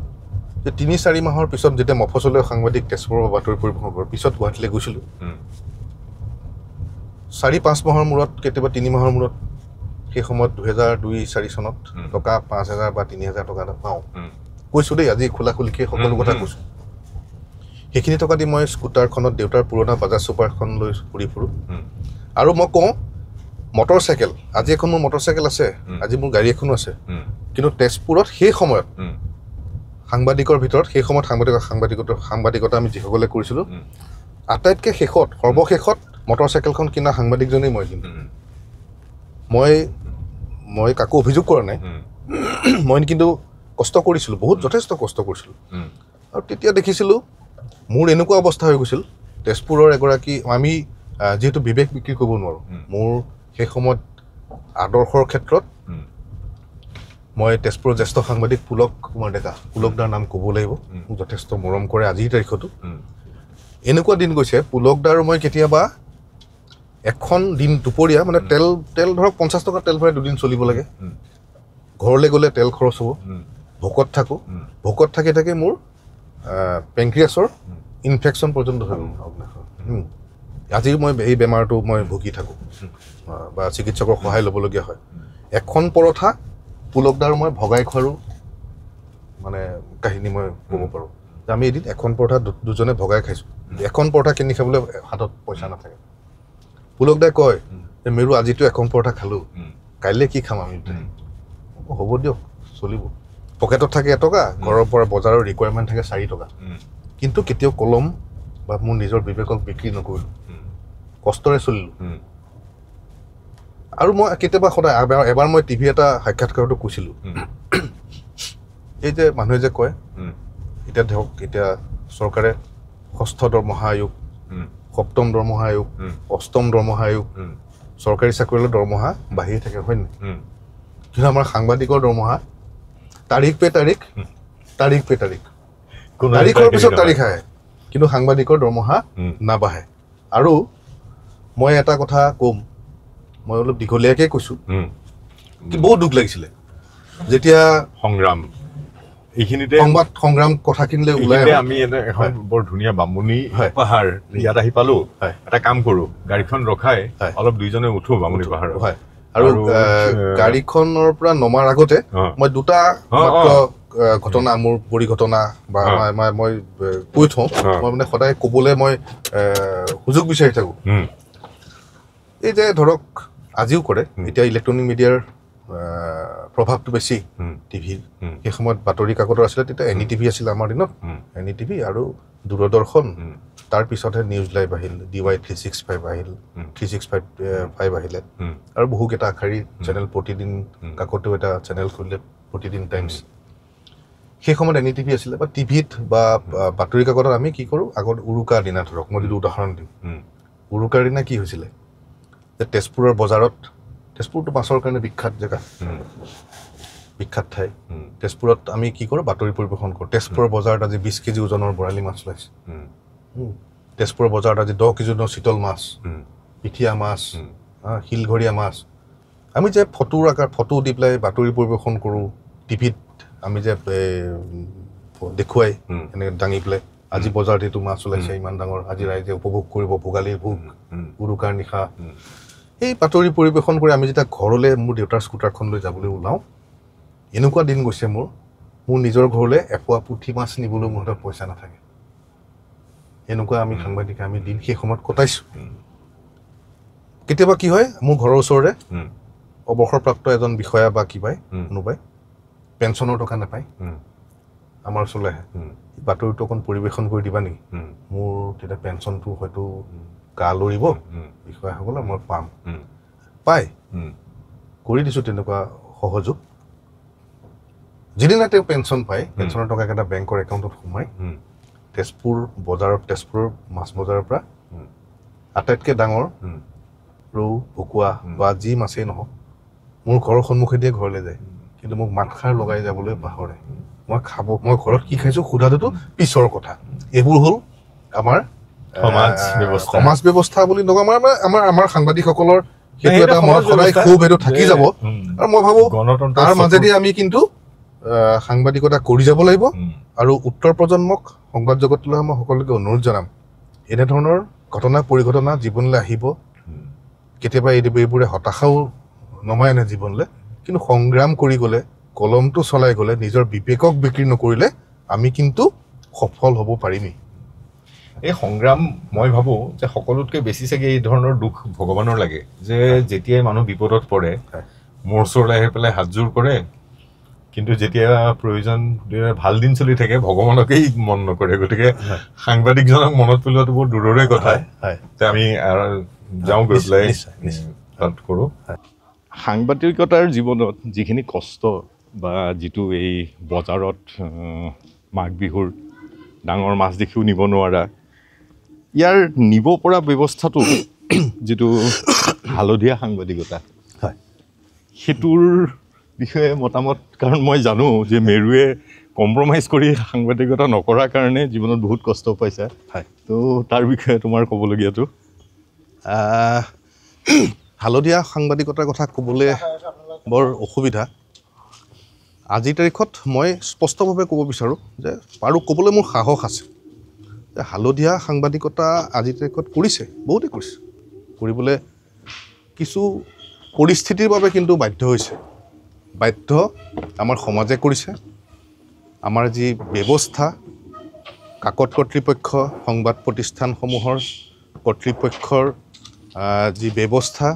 যে ৩-৪ মাহৰ পিছত যেতিয়া মফচলীয়া সাংবাদিক তেজপুৰৰ বাতৰি পৰিৱেশন কৰাৰ পিছত গুৱাহাটীলৈ গৈছিলোঁ ৪-৫ মাহৰ মূৰত কেতিয়াবা ৩ মাহৰ মূৰত সেই সময়ত ২০০২-৪ চনত টকা ৫,০০০ বা ৩,০০০ টকা এটা পাওঁ কৈছোঁ দেই আজি খোলাখুলিকৈ সকলো কথা কৈছোঁ সেইখিনি টকা দি মই স্কুটাৰখনত দেউতাৰ পুৰণা বাজাজ ছুপাৰখন লৈ ঘূৰি ফুৰোঁ আৰু মই কওঁ মটৰচাইকেল আজি এখন মোৰ মটৰচাইকেল আছে আজি মোৰ গাড়ী এখনো আছে কিন্তু তেজপুৰত সেই সময়ত সাংবাদিকৰ ভিতৰত সেই সময়ত সাংবাদিকতা আমি যিসকলে কৰিছিলোঁ আটাইতকৈ শেষত সৰ্বশেষত মটৰচাইকেলখন কিনা সাংবাদিকজনেই মই কিন্তু মই কাকো অভিযোগ কৰা নাই মই কিন্তু কষ্ট কৰিছিলোঁ বহুত যথেষ্ট কষ্ট কৰিছিলোঁ আৰু তেতিয়া দেখিছিলোঁ মোৰ এনেকুৱা অৱস্থা হৈ গৈছিল তেজপুৰৰ এগৰাকী আমি যিহেতু বিবেক বিক্ৰী কৰিব নোৱাৰোঁ মোৰ সেই সময়ত আদৰ্শৰ ক্ষেত্ৰত মই তেজপুৰৰ জ্যেষ্ঠ সাংবাদিক পুলক কুমাৰ ডেকা পুলকদাৰ নাম ক'ব লাগিব মোক যথেষ্ট মৰম কৰে আজিৰ তাৰিখতো এনেকুৱা দিন গৈছে পুলকদাৰ মই কেতিয়াবা এখন দিন দুপৰীয়া মানে তেল ধৰক 50 টকা তেল ভৰাই দুদিন চলিব লাগে ঘৰলৈ গ'লে তেল খৰচ হ'ব ভোকত থাকোঁ ভোকত থাকি মোৰ পেংক্ৰিয়াছৰ ইনফেকশ্যন পৰ্যন্ত হৈ গ'ল আজিও মই এই বেমাৰটো মই ভুগি থাকোঁ বা চিকিৎসকৰ সহায় ল'বলগীয়া হয় এখন পৰঠা পুলকদাৰ মই ভগাই খোৱাৰো মানে কাহিনী মই ক'ব পাৰোঁ আমি এদিন এখন পৰঠা দুজনে ভগাই খাইছোঁ এখন পৰঠা কিনি খাবলৈ হাতত পইচা নাথাকে পুলকদাই কয় যে মেৰু আজিতো এখন পৰঠা খালোঁ কাইলৈ কি খাম আমি হ'ব দিয়ক চলিব পকেটত থাকে এটকা ঘৰৰ পৰা বজাৰৰ ৰিকুৱাৰমেণ্ট থাকে 4 টকা কিন্তু কেতিয়াও কলম বা মোৰ নিজৰ বিবেকক বিক্ৰী নকৰিলোঁ কষ্টৰে চলিলোঁ আৰু মই কেতিয়াবা সদায় এবাৰ মই টিভি এটা সাক্ষাৎকাৰতো কৈছিলোঁ এই যে মানুহে যে কয় এতিয়া ধৰক এতিয়া চৰকাৰে 6ষ্ঠ দৰমহা আয়োগ 7ম দৰমহা আয়োগ 8ম দৰমহা আয়োগ চৰকাৰী চাকৰিৰ দৰমহা বাঢ়ি থাকে হয় নাই কিন্তু আমাৰ সাংবাদিকৰ দৰমহা তাৰিখ পে তাৰিখ তাৰিখৰ পিছত তাৰিখ আহে কিন্তু সাংবাদিকৰ দৰমহা নাবাঢ়ে আৰু মই এটা কথা ক'ম মই অলপ দীঘলীয়াকৈ কৈছোঁ বহুত দুখ লাগিছিলে যেতিয়া সংগ্ৰাম এইখিনিতে সংগ্ৰাম কথাখিনিলৈ ওলাই আমি এখন বৰ ধুনীয়া বামুণী পাহাৰ ইয়াত আহি পালোঁ এটা কাম কৰোঁ গাড়ীখন ৰখাই অলপ দুইজনে উঠো বামুণী পাহাৰত আৰু গাড়ীখনৰ পৰা নমাৰ আগতে মই দুটা ঘটনা মোৰ পৰিঘটনা বা মই কৈ থওঁ মই মানে সদায় ক'বলৈ মই সুযোগ বিচাৰি থাকোঁ এই যে ধৰক আজিও কৰে এতিয়া ইলেক্ট্ৰনিক মিডিয়াৰ প্ৰভাৱটো বেছি টিভিৰ সেই সময়ত বাতৰি কাকতৰ আছিলে তেতিয়া NETV আছিলে আমাৰ দিনত NETV আৰু দূৰদৰ্শন তাৰপিছতহে নিউজ লাইভ আহিল DY 365 আহিল 365 আহিলে আৰু বহুকেইটা আখাৰী চেনেল প্ৰতিদিন কাকতেও এটা চেনেল খুলিলে প্ৰতিদিন টাইমছ সেই সময়ত NETV আছিলে বা টিভিত বা বাতৰি কাকতত আমি কি কৰোঁ আগত উৰুকাৰ দিনা ধৰক মই যদি উদাহৰণ দিওঁ উৰুকাৰ দিনা কি হৈছিলে যে তেজপুৰৰ বজাৰত তেজপুৰটো মাছৰ কাৰণে বিখ্যাত জেগা, বিখ্যাত ঠাই। তেজপুৰত আমি কি কৰোঁ, বাতৰি পৰিৱেশন কৰোঁ। তেজপুৰৰ বজাৰত আজি 20 কেজি ওজনৰ বৰালি মাছ ওলাইছে। তেজপুৰৰ বজাৰত আজি 10 কেজি ওজনৰ চিতল মাছ, পিঠিয়া মাছ, শিলঘৰীয়া মাছ। আমি যে ফটো দি পেলাই বাতৰি পৰিৱেশন কৰোঁ, টিভিত আমি যে দেখুৱাই এনেকৈ দাঙি পেলাই, আজি বজাৰত এইটো মাছ ওলাইছে ইমান ডাঙৰ, আজি ৰাইজে উপভোগ কৰিব ভোগালীৰ ভোগ, উৰুকাৰ নিশা। এই বাতৰি পৰিৱেশন কৰি আমি যেতিয়া ঘৰলৈ মোৰ দেউতাৰ স্কুটাৰখন লৈ যাবলৈ ওলাওঁ, এনেকুৱা দিন গৈছে মোৰ নিজৰ ঘৰলৈ এপোৱা পুঠি মাছ নিবলৈ মোৰ হাতত পইচা নাথাকে। এনেকুৱা আমি সাংবাদিকে আমি দিন সেই সময়ত কটাইছোঁ। কেতিয়াবা কি হয়, মোৰ ঘৰৰ ওচৰৰে অৱসৰপ্ৰাপ্ত এজন বিষয়া বা কিবাই কোনোবাই পেঞ্চনৰ টকা নাপায়, আমাৰ ওচৰলৈ আহে, বাতৰিটো অকণ পৰিৱেশন কৰি দিবা নেকি? মোৰ তেতিয়া পেঞ্চনটো হয়তো গা লৰিব, বিষয়াসকলে মই পাই কৰি দিছোঁ তেনেকুৱা সহযোগ। যিদিনা তেওঁ পেঞ্চন পায়, পেঞ্চনৰ টকাকেইটা বেংকৰ একাউণ্টত সোমাই তেজপুৰৰ মাছ বজাৰৰ পৰা আটাইতকৈ ডাঙৰ ৰৌ, ভকুৱা বা যি মাছেই নহওক মোৰ ঘৰৰ সন্মুখেদিয়ে ঘৰলৈ যায়, কিন্তু মোক মাতষাৰ লগাই যাবলৈ পাহৰে। মই ঘৰত কি খাইছোঁ সোধাটোতো পিছৰ কথা। এইবোৰ হ'ল আমাৰ সমাজ ব্যৱস্থা বুলি নকওঁ, আমাৰ সাংবাদিকসকলৰ সেইটো এটা মনত সদায় খুব সেইটো থাকি যাব। আৰু মই ভাবোঁ তাৰ মাজেদি আমি কিন্তু সাংবাদিকতা কৰি যাব লাগিব। আৰু উত্তৰ প্ৰজন্মক, সংবাদ জগতলৈ মই সকলোকে অনুৰোধ জনাম, এনেধৰণৰ ঘটনা পৰিঘটনা জীৱনলৈ আহিব। কেতিয়াবা এইবোৰে হতাশাও নমাই আনে জীৱনলৈ, কিন্তু সংগ্ৰাম কৰি গ'লে, কলমটো চলাই গ'লে, নিজৰ বিবেকক বিক্ৰী নকৰিলে আমি কিন্তু সফল হ'ব পাৰিমেই। এই সংগ্ৰাম মই ভাবোঁ যে সকলোতকৈ বেছি চাগে এই ধৰণৰ দুখ ভগৱানৰ লাগে, যে যেতিয়াই মানুহ বিপদত পৰে মোৰ ওচৰলৈ আহি পেলাই হাতযোৰ কৰে, কিন্তু যেতিয়া প্ৰয়োজন ভাল দিন চলি থাকে ভগৱানকেই মন নকৰে। গতিকে সাংবাদিকজনক মনত পেলোৱাটো বহুত দূৰৰে কথা। আমি যাওঁ গৈ পেলাই তাত কৰোঁ। সাংবাদিকতাৰ জীৱনত যিখিনি কষ্ট বা যিটো এই বজাৰত মাঘ বিহুৰ ডাঙৰ মাছ দেখিও নিব নোৱাৰা, ইয়াৰ নিব পৰা ব্যৱস্থাটো যিটো হালধীয়া সাংবাদিকতা, সেইটোৰ বিষয়ে মতামত। কাৰণ মই জানো যে মেৰুৱে কম্প্ৰমাইজ কৰি সাংবাদিকতা নকৰাৰ কাৰণে জীৱনত বহুত কষ্ট পাইছে। তো তাৰ বিষয়ে তোমাৰ ক'বলগীয়াটো? হালধীয়া সাংবাদিকতাৰ কথা ক'বলৈ বৰ অসুবিধা। আজিৰ তাৰিখত মই স্পষ্টভাৱে ক'ব বিচাৰোঁ যে পাৰোঁ ক'বলৈ মোৰ সাহস আছে যে হালধীয়া সাংবাদিকতা আজিৰ তাৰিখত কৰিছে, বহুতেই কৰিছে। কৰিবলৈ কিছু পৰিস্থিতিৰ বাবে কিন্তু বাধ্য হৈছে। আমাৰ সমাজে কৰিছে, আমাৰ যি ব্যৱস্থা, কাকত কৰ্তৃপক্ষ, সংবাদ প্ৰতিষ্ঠানসমূহৰ কৰ্তৃপক্ষৰ যি ব্যৱস্থা,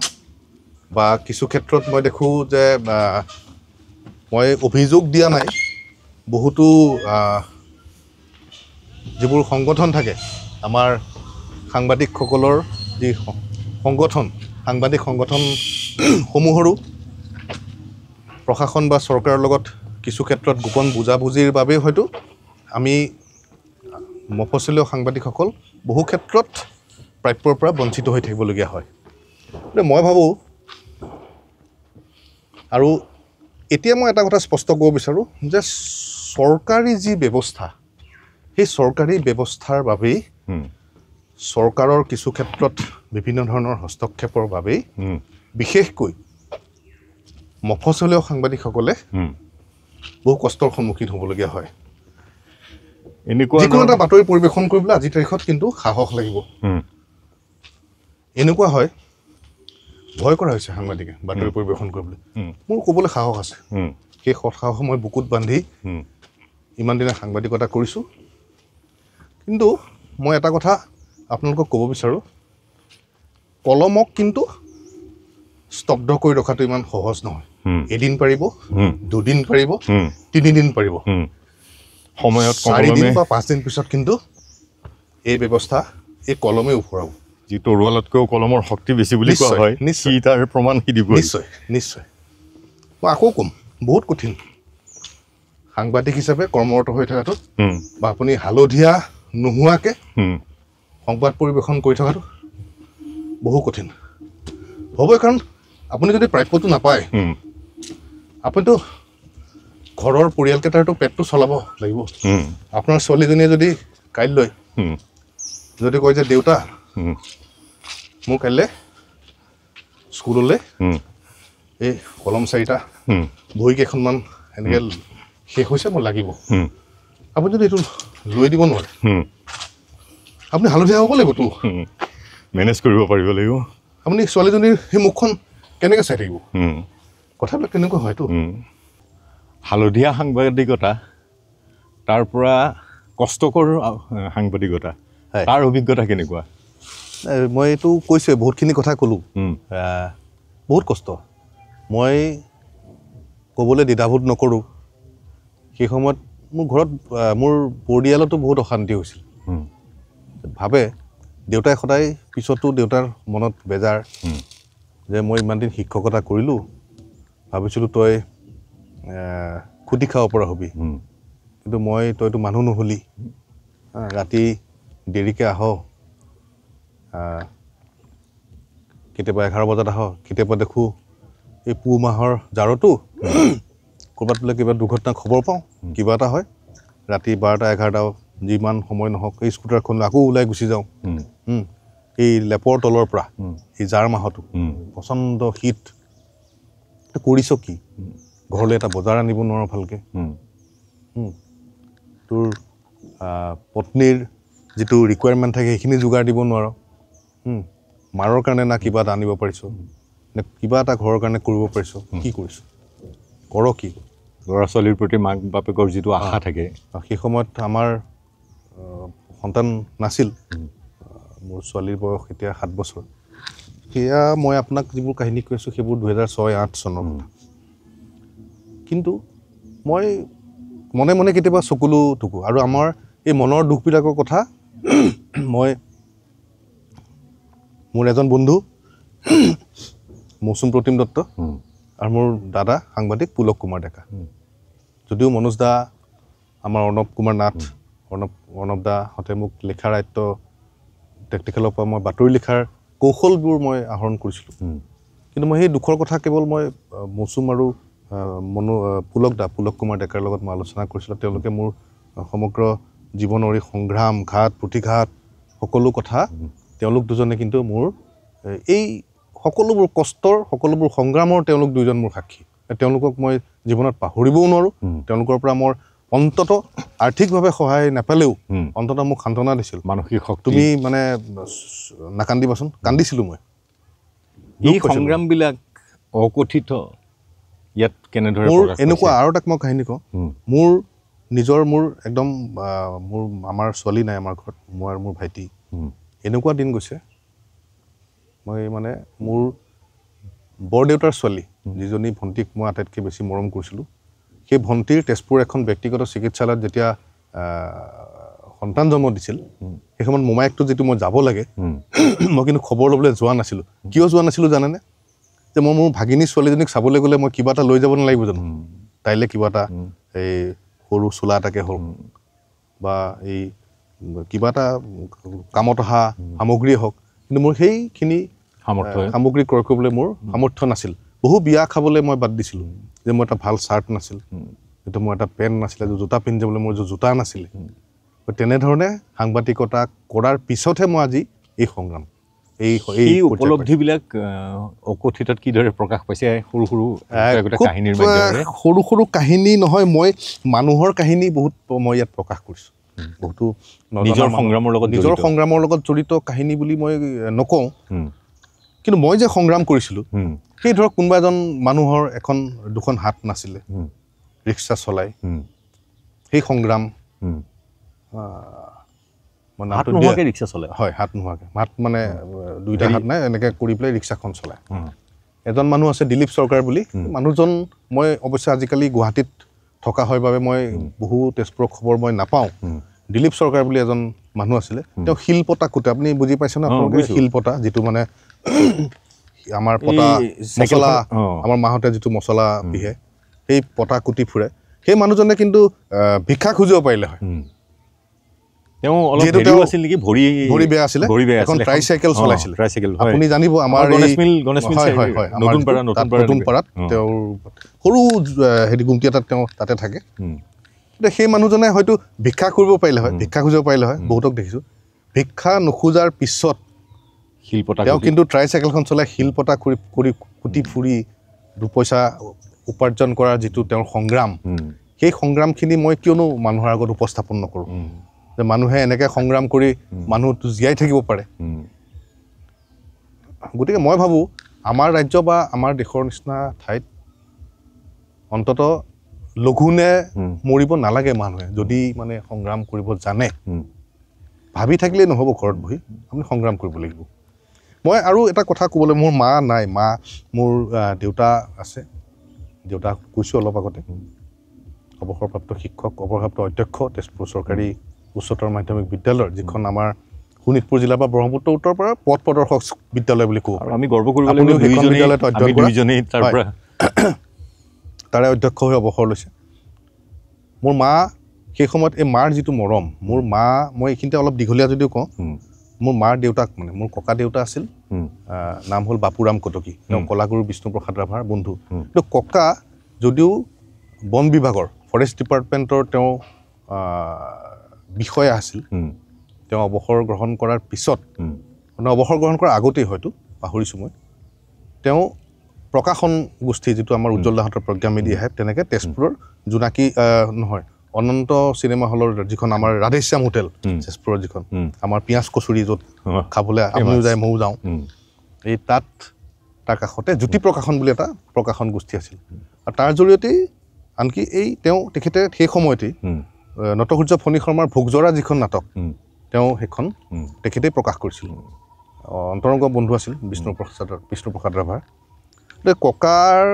বা কিছু ক্ষেত্ৰত মই দেখোঁ যে মই অভিযোগ দিয়া নাই, বহুতো যিবোৰ সংগঠন থাকে আমাৰ সাংবাদিকসকলৰ যি সংগঠন, সাংবাদিক সংগঠনসমূহৰো প্ৰশাসন বা চৰকাৰৰ লগত কিছু ক্ষেত্ৰত গোপন বুজাবুজিৰ বাবেই হয়তো আমি মফচলীয় সাংবাদিকসকল বহু ক্ষেত্ৰত প্ৰাপ্যৰ পৰা বঞ্চিত হৈ থাকিবলগীয়া হয়। মই ভাবোঁ, আৰু এতিয়া মই এটা কথা স্পষ্ট ক'ব বিচাৰোঁ যে চৰকাৰী যি ব্যৱস্থা, সেই চৰকাৰী ব্যৱস্থাৰ বাবেই, চৰকাৰৰ কিছু ক্ষেত্ৰত বিভিন্ন ধৰণৰ হস্তক্ষেপৰ বাবেই বিশেষকৈ মফচলীয় সাংবাদিকসকলে বহু কষ্টৰ সন্মুখীন হ'বলগীয়া হয়। যিকোনো এটা বাতৰি পৰিৱেশন কৰিবলৈ আজিৰ তাৰিখত কিন্তু সাহস লাগিব। এনেকুৱা হয়, ভয় কৰা হৈছে সাংবাদিকে বাতৰি পৰিৱেশন কৰিবলৈ। মোৰ ক'বলৈ সাহস আছে, সেই সাহস মই বুকুত বান্ধি ইমান দিনে সাংবাদিকতা কৰিছোঁ। কিন্তু মই এটা কথা আপোনালোকক ক'ব বিচাৰোঁ, কলমক কিন্তু স্তব্ধ কৰি ৰখাটো ইমান সহজ নহয়। এদিন পাৰিব, দুদিন পাৰিব, 3 দিন পাৰিব, সময়ত 4 দিন বা 5 দিন পিছত কিন্তু এই ব্যৱস্থা, এই কলমে উফৰাব। যি তৰোৱালতকৈও কলমৰ শক্তি বেছি বুলি কোৱা হয়, নিশ্চয় তাৰ প্ৰমাণ সি দিব। নিশ্চয় মই আকৌ ক'ম, বহুত কঠিন সাংবাদিক হিচাপে কৰ্মৰত হৈ থকাটো, বা আপুনি হালধীয়া নোহোৱাকৈ সংবাদ পৰিৱেশন কৰি থকাটো বহু কঠিন হ'বই। কাৰণ আপুনি যদি প্ৰাপ্যটো নাপায় আপুনিতো ঘৰৰ পৰিয়ালকেইটাৰতো পেটটো চলাব লাগিব আপোনাৰ ছোৱালীজনীয়ে যদি কাইলৈ যদি কয় যে দেউতা মোৰ কাইলৈ স্কুললৈ এই কলম 4টা বহী কেইখনমান এনেকৈ শেষ হৈছে মোৰ লাগিব আপুনি যদি এইটো লৈ দিব নোৱাৰে আপুনি হালধীয়া হ'ব লাগিবতো মেনেজ কৰিব পাৰিব লাগিব আপুনি ছোৱালীজনীৰ সেই মুখখন কেনেকৈ চাই থাকিব কথাবিলাক তেনেকুৱা হয়তো হালধীয়া সাংবাদিকতা তাৰ পৰা কষ্টকৰ সাংবাদিকতা তাৰ অভিজ্ঞতা কেনেকুৱা মই এইটো কৈছোৱে বহুতখিনি কথা ক'লোঁ বহুত কষ্ট মই ক'বলৈ দ্বিধাবোধ নকৰোঁ সেই সময়ত মোৰ ঘৰত মোৰ পৰিয়ালতো বহুত অশান্তি হৈছিল ভাবে দেউতাই সদায় পিছতো দেউতাৰ মনত বেজাৰ যে মই ইমান দিন শিক্ষকতা কৰিলোঁ ভাবিছিলোঁ তই খুটি খাব পৰা হবি কিন্তু তইতো মানুহ নহ'লি ৰাতি দেৰিকৈ আহ কেতিয়াবা 11 বজাত আহ কেতিয়াবা দেখোঁ এই পুহ মাহৰ জাৰতো ক'ৰবাত বোলে কিবা দুৰ্ঘটনা খবৰ পাওঁ কিবা এটা হয় ৰাতি 12টা 11টা যিমান সময় নহওক এই স্কুটাৰখন আকৌ ওলাই গুচি যাওঁ এই লেপৰ তলৰ পৰা এই জাৰ মাহতো প্ৰচণ্ড শীত কৰিছ কি ঘৰলৈ এটা বজাৰ আনিব নোৱাৰোঁ ভালকৈ তোৰ পত্নীৰ যিটো ৰিকুৱাৰমেণ্ট থাকে সেইখিনি যোগাৰ দিব নোৱাৰ মাৰৰ কাৰণে না কিবা এটা আনিব পাৰিছ নে কিবা এটা ঘৰৰ কাৰণে কৰিব পাৰিছ কি কৰিছ কৰ কি ল'ৰা ছোৱালীৰ প্ৰতি মাক বাপেকৰ যিটো আশা থাকে সেই সময়ত আমাৰ সন্তান নাছিল মোৰ ছোৱালীৰ বয়স এতিয়া 7 বছৰ সেয়া মই আপোনাক যিবোৰ কাহিনী কৈছোঁ সেইবোৰ 2006-08 চনৰ কথা কিন্তু মই মনে মনে কেতিয়াবা চকুলো টুকু আৰু আমাৰ এই মনৰ দুখবিলাকৰ কথা মই মোৰ এজন বন্ধু মৌচুম প্ৰতিম দত্ত আৰু মোৰ দাদা সাংবাদিক পুলক কুমাৰ ডেকা যদিও মনোজ দা আমাৰ অৰ্ণৱ কুমাৰ নাথ অৰ্ণৱ দাহঁতে মোক লিখাৰ আয়ত্ব তেখেতৰ পৰা মই বাতৰি লিখাৰ কৌশলবোৰ মই আহৰণ কৰিছিলোঁ কিন্তু মই সেই দুখৰ কথা কেৱল মই মৌচুম আৰু পুলক কুমাৰ ডেকাৰ লগত মই আলোচনা কৰিছিলোঁ তেওঁলোকে মোৰ সমগ্ৰ জীৱনৰ এই সংগ্ৰাম ঘাত প্ৰতিঘাত সকলো কথা তেওঁলোক দুজনে কিন্তু মোৰ এই সকলোবোৰ কষ্টৰ সকলোবোৰ সংগ্ৰামৰ তেওঁলোক দুজন মোৰ সাক্ষী তেওঁলোকক মই জীৱনত পাহৰিবও নোৱাৰোঁ তেওঁলোকৰ পৰা মোৰ অন্তত আৰ্থিকভাৱে সহায় নাপালেও অন্তত মোক সান্তনা দিছিল মানসিক শক্তি তুমি মানে নাকান্দিবাচোন কান্দিছিলোঁ মই এই সংগ্ৰামবিলাক অকথিত ইয়াত কেনেদৰে মোৰ এনেকুৱা আৰু এটা মই কাহিনী কওঁ মোৰ একদম আমাৰ ছোৱালী নাই আমাৰ ঘৰত মই আৰু মোৰ ভাইটি এনেকুৱা দিন গৈছে মই মানে মোৰ বৰদেউতাৰ ছোৱালী যিজনী ভণ্টিক মই আটাইতকৈ বেছি মৰম কৰিছিলোঁ সেই ভণ্টিৰ তেজপুৰ এখন ব্যক্তিগত চিকিৎসালয়ত যেতিয়া সন্তান জন্ম দিছিল সেই সময়ত মোমায়েকটো যিটো মই যাব লাগে মই কিন্তু খবৰ ল'বলৈ যোৱা নাছিলোঁ কিয় যোৱা নাছিলোঁ জানেনে যে মই মোৰ ভাগিনী ছোৱালীজনীক চাবলৈ গ'লে মই কিবা এটা লৈ যাব নালাগিব জানো তাইলৈ কিবা এটা এই সৰু চোলা এটাকে হওক বা এই কিবা এটা কামত অহা সামগ্ৰীয়ে হওক কিন্তু মোৰ সেইখিনি সামগ্ৰী ক্ৰয় কৰিবলৈ মোৰ সামৰ্থ্য নাছিল বহু বিয়া খাবলৈ মই বাদ দিছিলোঁ যে মোৰ এটা ভাল চাৰ্ট নাছিল যিটো মোৰ এটা পেণ্ট নাছিলে জোতা পিন্ধি যাবলৈ মোৰ জোতা নাছিলে তেনেধৰণে সাংবাদিকতা কৰাৰ পিছতহে মই আজি এই সংগ্ৰাম এই উপলব্ধিবিলাক অকথিতত কিদৰে প্ৰকাশ পাইছে সৰু সৰু কাহিনী নহয় মই মানুহৰ কাহিনী বহুত মই ইয়াত প্ৰকাশ কৰিছোঁ বহুতো নিজৰ সংগ্ৰামৰ লগত জড়িত কাহিনী বুলি মই নকওঁ কিন্তু মই যে সংগ্ৰাম কৰিছিলোঁ সেই ধৰক কোনোবা এজন মানুহৰ দুখন হাত নাছিলে ৰিক্সা চলাই সেই সংগ্ৰাম ৰিক্সা চলাই হয় হাত নোহোৱাকৈ হাত মানে দুইটা হাত নাই এনেকৈ কৰি পেলাই ৰিক্সাখন চলায় এজন মানুহ আছে দিলীপ চৰকাৰ বুলি মানুহজন মই অৱশ্যে আজিকালি গুৱাহাটীত থকা হয় বাবে মই বহু তেজপুৰৰ খবৰ মই নাপাওঁ দিলীপ চৰকাৰ বুলি এজন মানুহ আছিলে তেওঁ শিলপতা কুটে আপুনি বুজি পাইছে ন শিলপতা যিটো মানে আমাৰ পতা মছলা আমাৰ মাহঁতে যিটো মছলা পিহে সেই পতা কুটি ফুৰে সেই মানুহজনে কিন্তু ভিক্ষা খুজিব পাৰিলে হয় তেওঁ অলপ যিহেতু হেৰিও আছিল নেকি ভৰি বেয়া আছিলে এখন ট্ৰাইচাইকেল চলাইছিল ট্ৰাইচাইকেল আপুনি জানিব আমাৰ গণেশ মিল নতুন পাৰাত তেওঁৰ সৰু হেৰি গুমটি এটাত তেওঁ তাতে থাকে গতিকে সেই মানুহজনে হয়তো ভিক্ষা কৰিব পাৰিলে হয় ভিক্ষা খুজিব পাৰিলে হয় বহুতক দেখিছোঁ ভিক্ষা নোখোজাৰ পিছত শিলপতা তেওঁ কিন্তু ট্ৰাইচাইকেলখন চলাই শিলপতা কৰি কুটি ফুৰি দুপইচা উপাৰ্জন কৰাৰ যিটো তেওঁৰ সংগ্ৰাম সেই সংগ্ৰামখিনি মই কিয়নো মানুহৰ আগত উপস্থাপন নকৰোঁ যে মানুহে এনেকৈ সংগ্ৰাম কৰি মানুহটো জীয়াই থাকিব পাৰে গতিকে মই ভাবোঁ আমাৰ ৰাজ্য বা আমাৰ দেশৰ নিচিনা ঠাইত অন্ততঃ লঘোণে মৰিব নালাগে মানুহে যদি মানে সংগ্ৰাম কৰিব জানে ভাবি থাকিলেই নহ'ব ঘৰত বহি আপুনি সংগ্ৰাম কৰিব লাগিব মই আৰু এটা কথা ক'বলৈ মোৰ মা নাই মোৰ দেউতা আছে দেউতাক কৈছোঁ অলপ আগতে অৱসৰপ্ৰাপ্ত শিক্ষক অৱসৰপ্ৰাপ্ত অধ্যক্ষ তেজপুৰ চৰকাৰী উচ্চতৰ মাধ্যমিক বিদ্যালয়ৰ যিখন আমাৰ শোণিতপুৰ জিলা বা ব্ৰহ্মপুত্ৰ উত্তৰ পৰা পথ প্ৰদৰ্শক বিদ্যালয় বুলি ক'ব আৰু আমি গৰ্ব কৰিব লাগিব দুইজনেই তাৰে অধ্যক্ষ হৈ অৱসৰ লৈছে মোৰ মা সেই সময়ত এই মাৰ যিটো মৰম মোৰ মা মই এইখিনিতে অলপ দীঘলীয়া যদিও কওঁ মোৰ মাৰ দেউতাক মানে মোৰ ককা দেউতা আছিল নাম হ'ল বাপুৰাম কটকী তেওঁ কলাগুৰু বিষ্ণুপ্ৰসাদ ৰাভাৰ বন্ধু কিন্তু ককা যদিও বন বিভাগৰ ফৰেষ্ট ডিপাৰ্টমেণ্টৰ তেওঁ বিষয়া আছিল তেওঁ অৱসৰ গ্ৰহণ কৰাৰ পিছত মানে অৱসৰ গ্ৰহণ কৰাৰ আগতেই হয়তো পাহৰিছোঁ মই তেওঁ প্ৰকাশন গোষ্ঠী যিটো আমাৰ উজ্জ্বল দাহঁতৰ প্ৰজ্ঞা মেডিয়াহে তেনেকৈ তেজপুৰৰ জোনাকী নহয় অনন্ত চিনেমা হলৰ যিখন আমাৰ ৰাধেশ্যাম হোটেল তেজপুৰৰ যিখন আমাৰ পিঁয়াজ কচুৰি য'ত খাবলৈ আপুনিও যায় ময়ো যাওঁ এই তাৰ কাষতে জ্যোতি প্ৰকাশন বুলি এটা প্ৰকাশন গোষ্ঠী আছিল আৰু তাৰ জৰিয়তেই আনকি তেখেতে সেই সময়তেই নটসূৰ্য ফণী শৰ্মাৰ ভোগজৰা যিখন নাটক তেওঁ সেইখন তেখেতেই প্ৰকাশ কৰিছিল অন্তৰংগ বন্ধু আছিল বিষ্ণুপ্ৰসাদ ৰাভাৰ ককাৰ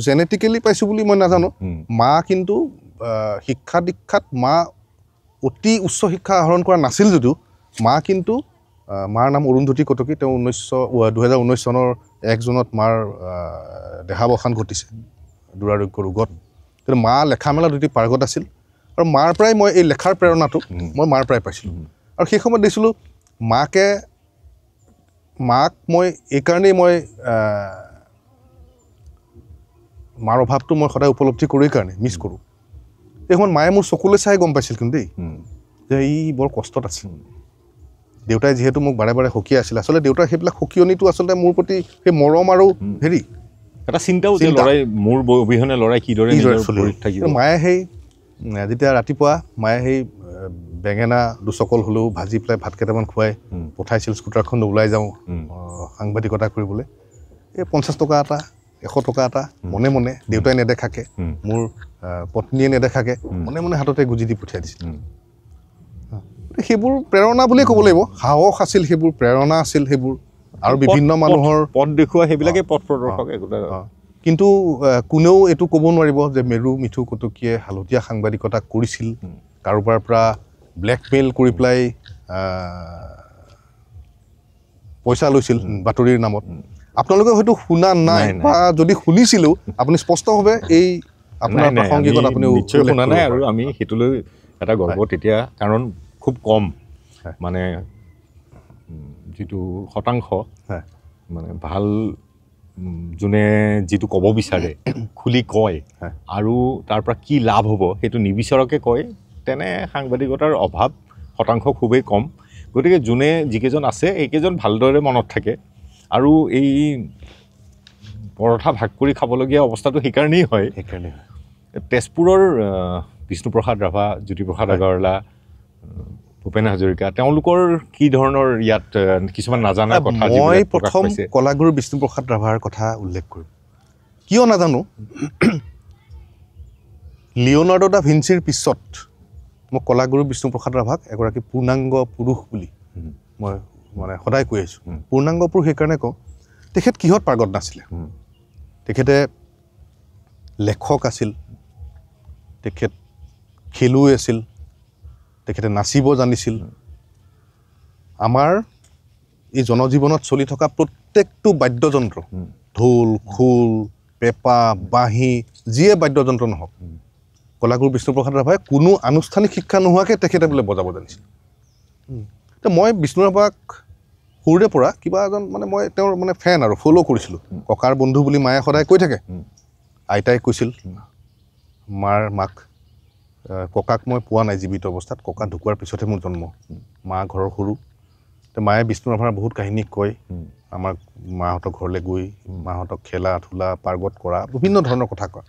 জেনেটিকেলি পাইছোঁ বুলি মই নাজানো মা কিন্তু শিক্ষা দীক্ষাত মা অতি উচ্চ শিক্ষা আহৰণ কৰা নাছিল যদিও মা কিন্তু মাৰ নাম অৰুন্ধতী কটকী তেওঁ 2019 চনৰ 1 জুনত মাৰ দেহাৱসান ঘটিছে দুৰাৰোগ্য ৰোগত কিন্তু মা লেখা মেলা দুটি পাৰ্গত আছিল আৰু মাৰ পৰাই মই এই লেখাৰ প্ৰেৰণাটো মই মাৰ পৰাই পাইছিলোঁ আৰু সেই সময়ত দেখিছিলোঁ মাক মই এইকাৰণেই মই মাৰ অভাৱটো মই সদায় উপলব্ধি কৰোঁ কাৰণে মিছ কৰোঁ এই সময়ত মায়ে মোৰ চকুলৈ চাই গম পাইছিল কিন্তু দেই যে ই বৰ কষ্টত আছে দেউতাই যিহেতু মোক বাৰে বাৰে সকিয়াই আছিল আচলতে দেউতাৰ সেইবিলাক সকিয়নিটো আচলতে মোৰ প্ৰতি সেই মৰম আৰু হেৰি এটা চিন্তাও মোৰ অবিহনে ল'ৰাই কিদৰে থাকিব মায়ে সেই যেতিয়া ৰাতিপুৱা মায়ে সেই বেঙেনা দুচকল হ'লেও ভাজি পেলাই ভাত কেইটামান খুৱাই পঠাইছিল স্কুটাৰখন ওলাই যাওঁ সাংবাদিকতা কৰিবলৈ এই 50 টকা এটা 100 টকা এটা মনে মনে দেউতাই নেদেখাকে মোৰ পত্নীয়ে নেদেখাকে মনে মনে হাততে গুজি দি পঠিয়াই দিছিল সেইবোৰ প্ৰেৰণা বুলিয়ে ক'ব লাগিব সাহস আছিল সেইবোৰ প্ৰেৰণা আছিল সেইবোৰ আৰু বিভিন্ন মানুহৰ পথ দেখুওৱা সেইবিলাকে পথ প্ৰদৰ্শক কিন্তু কোনেও এইটো ক'ব নোৱাৰিব যে মেৰু মিঠু কটকীয়ে হালধীয়া সাংবাদিকতা কৰিছিল কাৰোবাৰ পৰা ব্লেকমেইল কৰি পেলাই পইচা লৈছিল বাতৰিৰ নামত আপোনালোকে হয়তো শুনা নাই বা যদি শুনিছিলোঁ আপুনি স্পষ্টভাৱে এই আপোনাৰ প্ৰাসংগিকত আপুনি নিশ্চয় শুনা নাই আৰু আমি সেইটোলৈ এটা গৰ্ব তেতিয়া কাৰণ খুব কম মানে যিটো শতাংশ মানে ভাল যোনে যিটো ক'ব বিচাৰে খুলি কয় আৰু তাৰ পৰা কি লাভ হ'ব সেইটো নিবিচাৰকে কয় তেনে সাংবাদিকতাৰ অভাৱ শতাংশ খুবেই কম গতিকে যোনে যিকেইজন আছে এইকেইজন ভালদৰে মনত থাকে আৰু এই পৰঠা ভাগ কৰি খাবলগীয়া অৱস্থাটো সেইকাৰণেই হয় তেজপুৰৰ বিষ্ণুপ্ৰসাদ ৰাভা জ্যোতিপ্ৰসাদ আগৰৱালা ভূপেন হাজৰিকা তেওঁলোকৰ কি ধৰণৰ ইয়াত কিছুমান নাজানা কথা মই প্ৰথম কলাগুৰু বিষ্ণুপ্ৰসাদ ৰাভাৰ কথা উল্লেখ কৰিম কিয় নাজানো লিঅ'নাৰ্ডো দা ভিঞ্চিৰ পিছত মই কলাগুৰু বিষ্ণুপ্ৰসাদ ৰাভাক এগৰাকী পূৰ্ণাংগ পুৰুষ বুলি মই মানে সদায় কৈ আছোঁ পূৰ্ণাংগ পুৰুষ সেইকাৰণে কওঁ তেখেত কিহত পাৰ্গত নাছিলে তেখেতে লেখক আছিল তেখেত খেলুৱৈ আছিল তেখেতে নাচিব জানিছিল আমাৰ এই জনজীৱনত চলি থকা প্ৰত্যেকটো বাদ্যযন্ত্ৰ ঢোল খোল পেঁপা বাঁহী যিয়ে বাদ্যযন্ত্ৰ নহওক কলাগুৰু বিষ্ণুপ্ৰসাদ ৰাভাই কোনো আনুষ্ঠানিক শিক্ষা নোহোৱাকৈ তেখেতে বোলে বজাব জানিছিল তো মই বিষ্ণু ৰাভাক সৰুৰে পৰা কিবা এজন মানে মই তেওঁৰ মানে ফেন আৰু ফ'ল' কৰিছিলোঁ ককাৰ বন্ধু বুলি মায়ে সদায় কৈ থাকে আইতাই কৈছিল মাক ককাক মই পোৱা নাই জীৱিত অৱস্থাত ককা ঢুকোৱাৰ পিছতহে মোৰ জন্ম মা ঘৰৰ সৰু তো মায়ে বিষ্ণু ৰাভাৰ বহুত কাহিনী কয় আমাক মাহঁতৰ ঘৰলৈ গৈ মাহঁতক খেলা ধূলা পাৰ্গত কৰা বিভিন্ন ধৰণৰ কথা কয়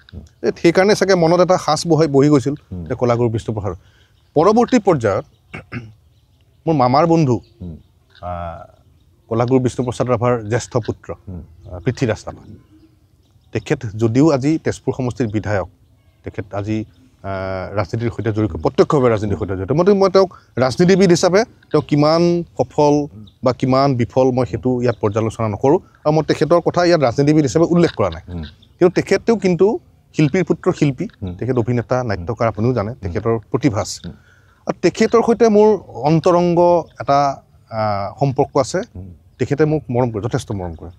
সেইকাৰণে চাগে মনত এটা সাঁচ বহি গৈছিল যে কলাগুৰু বিষ্ণুপ্ৰসাদ পৰৱৰ্তী পৰ্যায়ত মোৰ মামাৰ বন্ধু কলাগুৰু বিষ্ণুপ্ৰসাদ ৰাভাৰ জ্যেষ্ঠ পুত্ৰ পৃথ্বীৰাজ ৰাভা তেখেত যদিও আজি তেজপুৰ সমষ্টিৰ বিধায়ক তেখেত আজি ৰাজনীতিৰ সৈতে জড়িত প্ৰত্যক্ষভাৱে ৰাজনীতিৰ সৈতে জড়িত মই তেওঁক ৰাজনীতিবিদ হিচাপে তেওঁ কিমান সফল বা কিমান বিফল মই সেইটো ইয়াত পৰ্যালোচনা নকৰোঁ আৰু মই তেখেতৰ কথা ইয়াত ৰাজনীতিবিদ হিচাপে উল্লেখ কৰা নাই কিন্তু তেখেতেও কিন্তু শিল্পীৰ পুত্ৰ শিল্পী তেখেত অভিনেতা নাট্যকাৰ আপুনিও জানে তেখেতৰ প্ৰতিভা আছে আৰু তেখেতৰ সৈতে মোৰ অন্তৰংগ এটা সম্পৰ্ক আছে তেখেতে মোক মৰম কৰে যথেষ্ট মৰম কৰে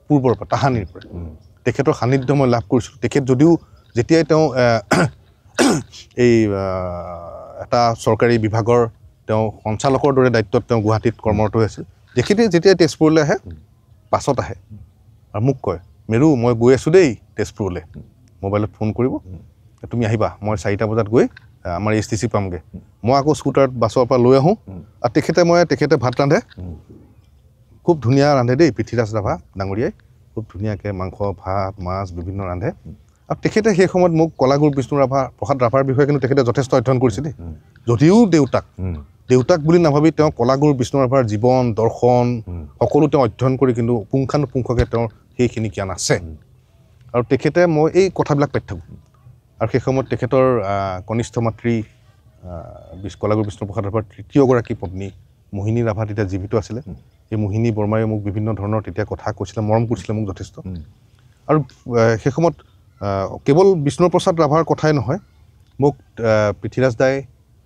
পূৰ্বৰ পৰা তাহানিৰ পৰা তেখেতৰ সান্নিধ্য মই লাভ কৰিছিলোঁ তেখেত যদিও যেতিয়াই তেওঁ এই এটা চৰকাৰী বিভাগৰ তেওঁ সঞ্চালকৰ দৰে দায়িত্বত তেওঁ গুৱাহাটীত কৰ্মৰত হৈ আছিল তেখেতে যেতিয়া তেজপুৰলৈ আহে পাছত আহে আৰু মোক কয় মেৰু মই গৈ আছোঁ দেই তেজপুৰলৈ মোবাইলত ফোন কৰিব তুমি আহিবা মই 4টা বজাত গৈ আমাৰ STC পামগৈ মই আকৌ স্কুটাৰত বাছৰ পৰা লৈ আহোঁ আৰু তেখেতে ভাত ৰান্ধে খুব ধুনীয়া ৰান্ধে দেই পৃথ্বীৰাজ ৰাভা ডাঙৰীয়াই খুব ধুনীয়াকৈ মাংস ভাত মাছ বিভিন্ন ৰান্ধে আৰু তেখেতে সেই সময়ত মোক কলাগুৰু বিষ্ণুপ্ৰসাদ ৰাভাৰ বিষয়ে কিন্তু তেখেতে যথেষ্ট অধ্যয়ন কৰিছে দেই যদিও দেউতাক বুলি নাভাবি তেওঁ কলাগুৰু বিষ্ণু ৰাভাৰ জীৱন দৰ্শন সকলো তেওঁ অধ্যয়ন কৰি কিন্তু পুংখানুপুংখকৈ তেওঁৰ সেইখিনি জ্ঞান আছে আৰু তেখেতে মই এই কথাবিলাক পাই থাকোঁ আৰু সেই সময়ত তেখেতৰ কনিষ্ঠ মাতৃ কলাগুৰু বিষ্ণুপ্ৰসাদ ৰাভাৰ তৃতীয়গৰাকী পত্নী মোহিনী ৰাভা তেতিয়া জীৱিত আছিলে সেই মোহিনী বৰ্মাই মোক বিভিন্ন ধৰণৰ তেতিয়া কথা কৈছিলে মৰম কৰিছিলে মোক যথেষ্ট আৰু সেই সময়ত কেৱল বিষ্ণুপ্ৰসাদ ৰাভাৰ কথাই নহয় মোক পৃথ্বীৰাজ দাই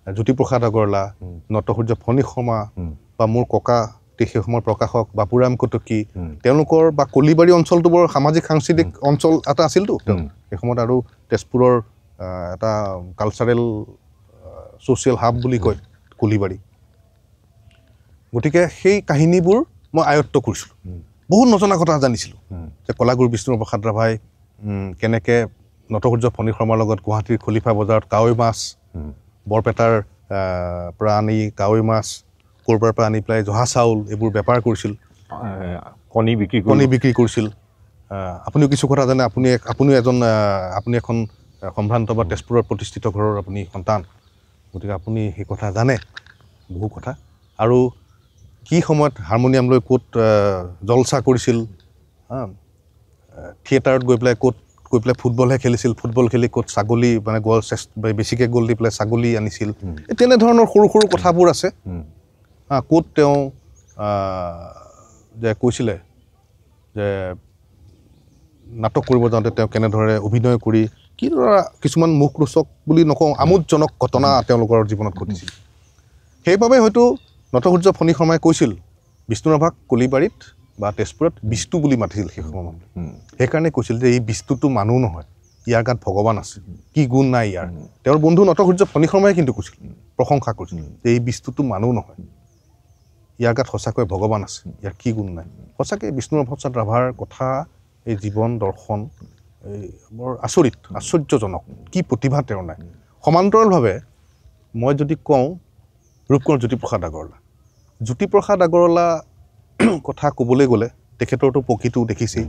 জ্যোতিপ্ৰসাদ আগৰৱালা নটসূৰ্য ফণী শৰ্মা বা মোৰ ককা সেই সময়ৰ প্ৰকাশক বাপুৰাম কটকী তেওঁলোকৰ বা কলিবাৰী অঞ্চলটো বৰ সামাজিক সাংস্কৃতিক অঞ্চল এটা আছিলতো সেই সময়ত আৰু তেজপুৰৰ এটা কালচাৰেল ছ'চিয়েল হাব বুলি কয় কলিবাৰী গতিকে সেই কাহিনীবোৰ মই আয়ত্ব কৰিছিলোঁ বহুত নজনা কথা জানিছিলোঁ যে কলাগুৰু বিষ্ণুপ্ৰসাদ ৰাভাই কেনেকৈ নটসূৰ্য ফণী শৰ্মাৰ লগত গুৱাহাটীৰ খলিফা বজাৰত কাৱৈ মাছ বৰপেটাৰ পৰা আনি কাৱৈ মাছ ক'ৰবাৰ পৰা আনি পেলাই জহা চাউল এইবোৰ বেপাৰ কৰিছিল কণী বিক্ৰী কৰিছিল আপুনিও কিছু কথা জানে আপুনি এখন সম্ভ্ৰান্ত বা তেজপুৰৰ প্ৰতিষ্ঠিত ঘৰৰ আপুনি সন্তান গতিকে আপুনি সেই কথা জানে বহু কথা আৰু কি সময়ত হাৰমনিয়াম লৈ ক'ত জলচা কৰিছিল থিয়েটাৰত গৈ পেলাই ফুটবলহে খেলিছিল ফুটবল খেলি ক'ত ছাগলী মানে গ'ল বেছিকৈ গ'ল দি পেলাই ছাগলী আনিছিল তেনেধৰণৰ সৰু সৰু কথাবোৰ আছে ক'ত তেওঁ যে কৈছিলে যে নাটক কৰিব যাওঁতে তেওঁ কেনেদৰে অভিনয় কৰি কিদৰে কিছুমান মুখৰোচক বুলি নকওঁ আমোদজনক ঘটনা তেওঁলোকৰ জীৱনত ঘটিছিল সেইবাবে হয়তো নটসূৰ্য ফণী শৰ্মাই কৈছিল বিষ্ণু ৰাভাক কলিবাৰীত বা তেজপুৰত বিষ্ণু বুলি মাতিছিল সেই সময়ত সেইকাৰণে কৈছিল যে এই বিষ্ণুটো মানুহ নহয় ইয়াৰ গাত ভগৱান আছে কি গুণ নাই ইয়াৰ তেওঁৰ বন্ধু নটসূৰ্য ফণী শৰ্মাই কিন্তু কৈছিল প্ৰশংসা কৰিছিল যে এই বিষ্ণুটো মানুহ নহয় ইয়াৰ গাত সঁচাকৈ ভগৱান আছে ইয়াৰ কি গুণ নাই সঁচাকৈ বিষ্ণুপ্ৰসাদ ৰাভাৰ কথা এই জীৱন দৰ্শন এই বৰ আশ্চৰ্যজনক কি প্ৰতিভা তেওঁৰ নাই সমান্তৰালভাৱে মই যদি কওঁ ৰূপকোঁৱৰ জ্যোতিপ্ৰসাদ আগৰৱালা কথা ক'বলৈ গ'লে তেখেতৰতো প্ৰকৃতিও দেখিছেই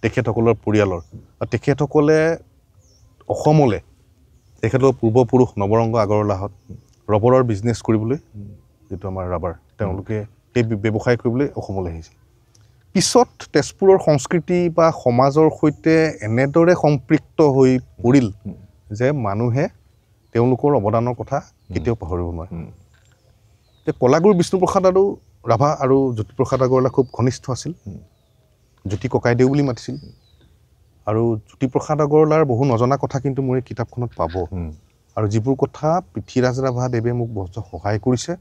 তেখেতসকলৰ পৰিয়ালৰ আৰু তেখেতসকলে অসমলৈ তেখেতৰ পূৰ্বপুৰুষ নৱৰংগ আগৰৱালাহঁত ৰবৰৰ বিজনেছ কৰিবলৈ যিটো আমাৰ ৰাবাৰ তেওঁলোকে সেই ব্যৱসায় কৰিবলৈ অসমলৈ আহিছিল পিছত তেজপুৰৰ সংস্কৃতি বা সমাজৰ সৈতে এনেদৰে সম্পৃক্ত হৈ পৰিল যে মানুহে তেওঁলোকৰ অৱদানৰ কথা কেতিয়াও পাহৰিব নোৱাৰে কলাগুৰু বিষ্ণুপ্ৰসাদ আৰু ৰাভা আৰু জ্যোতিপ্ৰসাদ আগৰৱালা খুব ঘনিষ্ঠ আছিল জ্যোতি ককাইদেউ বুলি মাতিছিল আৰু জ্যোতিপ্ৰসাদ আগৰৱালাৰ বহু নজনা কথা কিন্তু মোৰ এই কিতাপখনত পাব আৰু যিবোৰ কথা পৃথ্বীৰাজ ৰাভাদেৱে মোক বহুত সহায় কৰিছে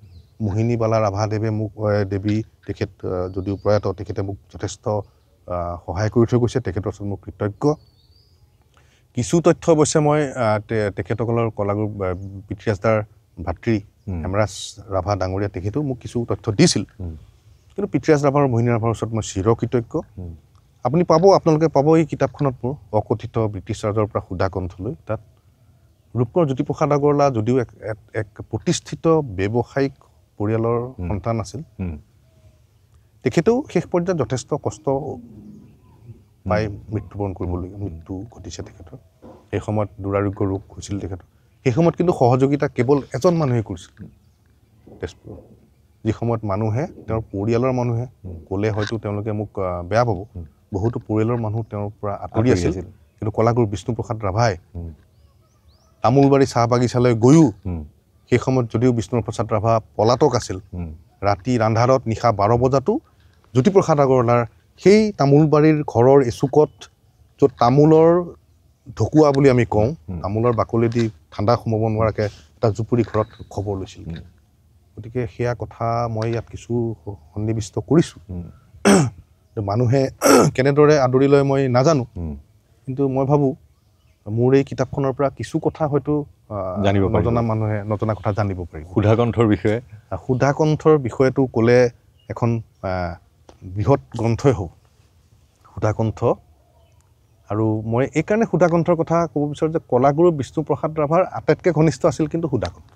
মোহিনীবালা ৰাভাদেৱে মোক দেৱী তেখেত যদিও প্ৰয়াত তেখেতে মোক যথেষ্ট সহায় কৰি থৈ গৈছে তেখেতৰ ওচৰত মোক কৃতজ্ঞ কিছু তথ্য অৱশ্যে মই তেখেতসকলৰ কলাগুৰু পৃথ্বীৰাজদাৰ ভাতৃ হেমৰাজ ৰাভা ডাঙৰীয়া তেখেতেও মোক কিছু তথ্য দিছিল কিন্তু পৃথ্বীৰাজ ৰাভা আৰু মোহিনী ৰাভাৰ ওচৰত মই চিৰকৃতজ্ঞ আপুনি আপোনালোকে পাব এই কিতাপখনত মোৰ অকথিত ব্ৰিটিছ ৰাজৰ পৰা সুধা কণ্ঠলৈ তাত ৰূপকোঁৱৰ জ্যোতিপ্ৰসাদ আগৰৱালা যদিও এক প্ৰতিষ্ঠিত ব্যৱসায়িক পৰিয়ালৰ সন্তান আছিল তেখেতেও শেষ পৰ্যায়ত যথেষ্ট কষ্ট পাই মৃত্যু ঘটিছে তেখেতৰ সেই সময়ত দুৰাৰোগ্য ৰোগ হৈছিল তেখেতৰ সেই সময়ত কিন্তু সহযোগিতা কেৱল এজন মানুহে কৰিছিল তেজপুৰত যি সময়ত মানুহে তেওঁৰ পৰিয়ালৰ মানুহে ক'লে হয়তো তেওঁলোকে মোক বেয়া পাব বহুতো পৰিয়ালৰ মানুহ তেওঁৰ পৰা আঁতৰি আছিল কিন্তু কলাগুৰু বিষ্ণুপ্ৰসাদ ৰাভাই তামোলবাৰী চাহ বাগিচালৈ গৈও সেই সময়ত যদিও বিষ্ণুপ্ৰসাদ ৰাভা পলাতক আছিল ৰাতি আন্ধাৰত নিশা 12 বজাতো জ্যোতিপ্ৰসাদ আগৰৱালাৰ সেই তামোলবাৰীৰ ঘৰৰ এচুকত য'ত তামোলৰ ঢকুৱা বুলি আমি কওঁ তামোলৰ বাকলিদি ঠাণ্ডা সোমাব নোৱাৰাকৈ এটা জুপুৰি ঘৰত খবৰ লৈছিল গতিকে সেয়া কথা মই ইয়াত কিছু সন্নিৱিষ্ট কৰিছোঁ মানুহে কেনেদৰে আদৰি লয় মই নাজানো কিন্তু মই ভাবোঁ মোৰ এই কিতাপখনৰ পৰা কিছু কথা হয়তো নজনা মানুহে নজনা কথা জানিব পাৰিব সুধা কণ্ঠৰ বিষয়েটো ক'লে এখন বৃহৎ গ্ৰন্থই হ'ব সুধা কণ্ঠ আৰু মই এইকাৰণে সুধা কণ্ঠৰ কথা ক'ব বিচাৰোঁ যে কলাগুৰু বিষ্ণুপ্ৰসাদ ৰাভাৰ আটাইতকৈ ঘনিষ্ঠ আছিল কিন্তু সুধা কণ্ঠ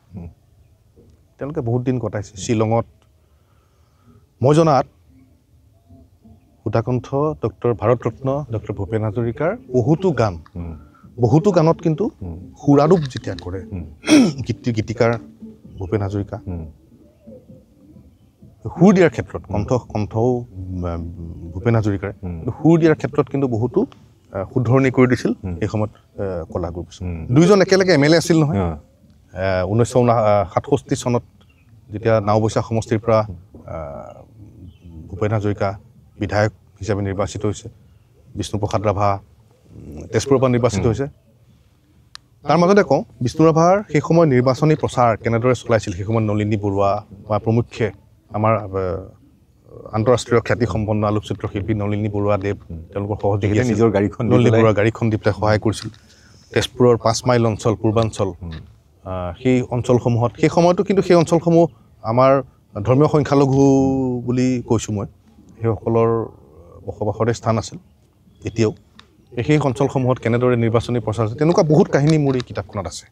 তেওঁলোকে বহুত দিন কটাইছে শ্বিলঙত মই জনাত সুধা কণ্ঠ ডক্টৰ ভাৰতৰত্ন ডক্টৰ ভূপেন হাজৰিকাৰ বহুতো গানত কিন্তু সুৰাৰূপ যেতিয়া কৰে গীতিকাৰ ভূপেন হাজৰিকা সুৰ দিয়াৰ ক্ষেত্ৰত কণ্ঠও ভূপেন হাজৰিকাৰ সুৰ দিয়াৰ ক্ষেত্ৰত কিন্তু বহুতো শুধৰণি কৰি দিছিল এই সময়ত কলাগুৰু দুইজন একেলগে MLA আছিল নহয় 1967 চনত যেতিয়া নাওবৈচা সমষ্টিৰ পৰা ভূপেন হাজৰিকা বিধায়ক হিচাপে নিৰ্বাচিত হৈছে বিষ্ণুপ্ৰসাদ ৰাভা তেজপুৰৰ পৰা নিৰ্বাচিত হৈছে তাৰ মাজতে কওঁ বিষ্ণু ৰাভাৰ সেই সময় নিৰ্বাচনী প্ৰচাৰ কেনেদৰে চলাইছিল সেই সময়ত নলিনী বৰুৱা বা প্ৰমুখ্যে আমাৰ আন্তঃৰাষ্ট্ৰীয় খ্যাতিসম্পন্ন আলোকচিত্ৰ শিল্পী নলিনী বৰুৱা দেৱ তেওঁলোকৰ সহযোগী নিজৰ নলিনী বৰুৱা গাড়ীখন দি পেলাই সহায় কৰিছিল তেজপুৰৰ 5 মাইল অঞ্চল পূৰ্বাঞ্চল সেই অঞ্চলসমূহত সেই সময়তো কিন্তু সেই অঞ্চলসমূহ আমাৰ ধৰ্মীয় সংখ্যালঘু বুলি কৈছোঁ মই সেইসকলৰ বসবাসৰে স্থান আছিল এতিয়াও সেই অঞ্চলসমূহত কেনেদৰে নিৰ্বাচনী প্ৰচাৰ আছে তেনেকুৱা বহুত কাহিনী মোৰ এই কিতাপখনত আছে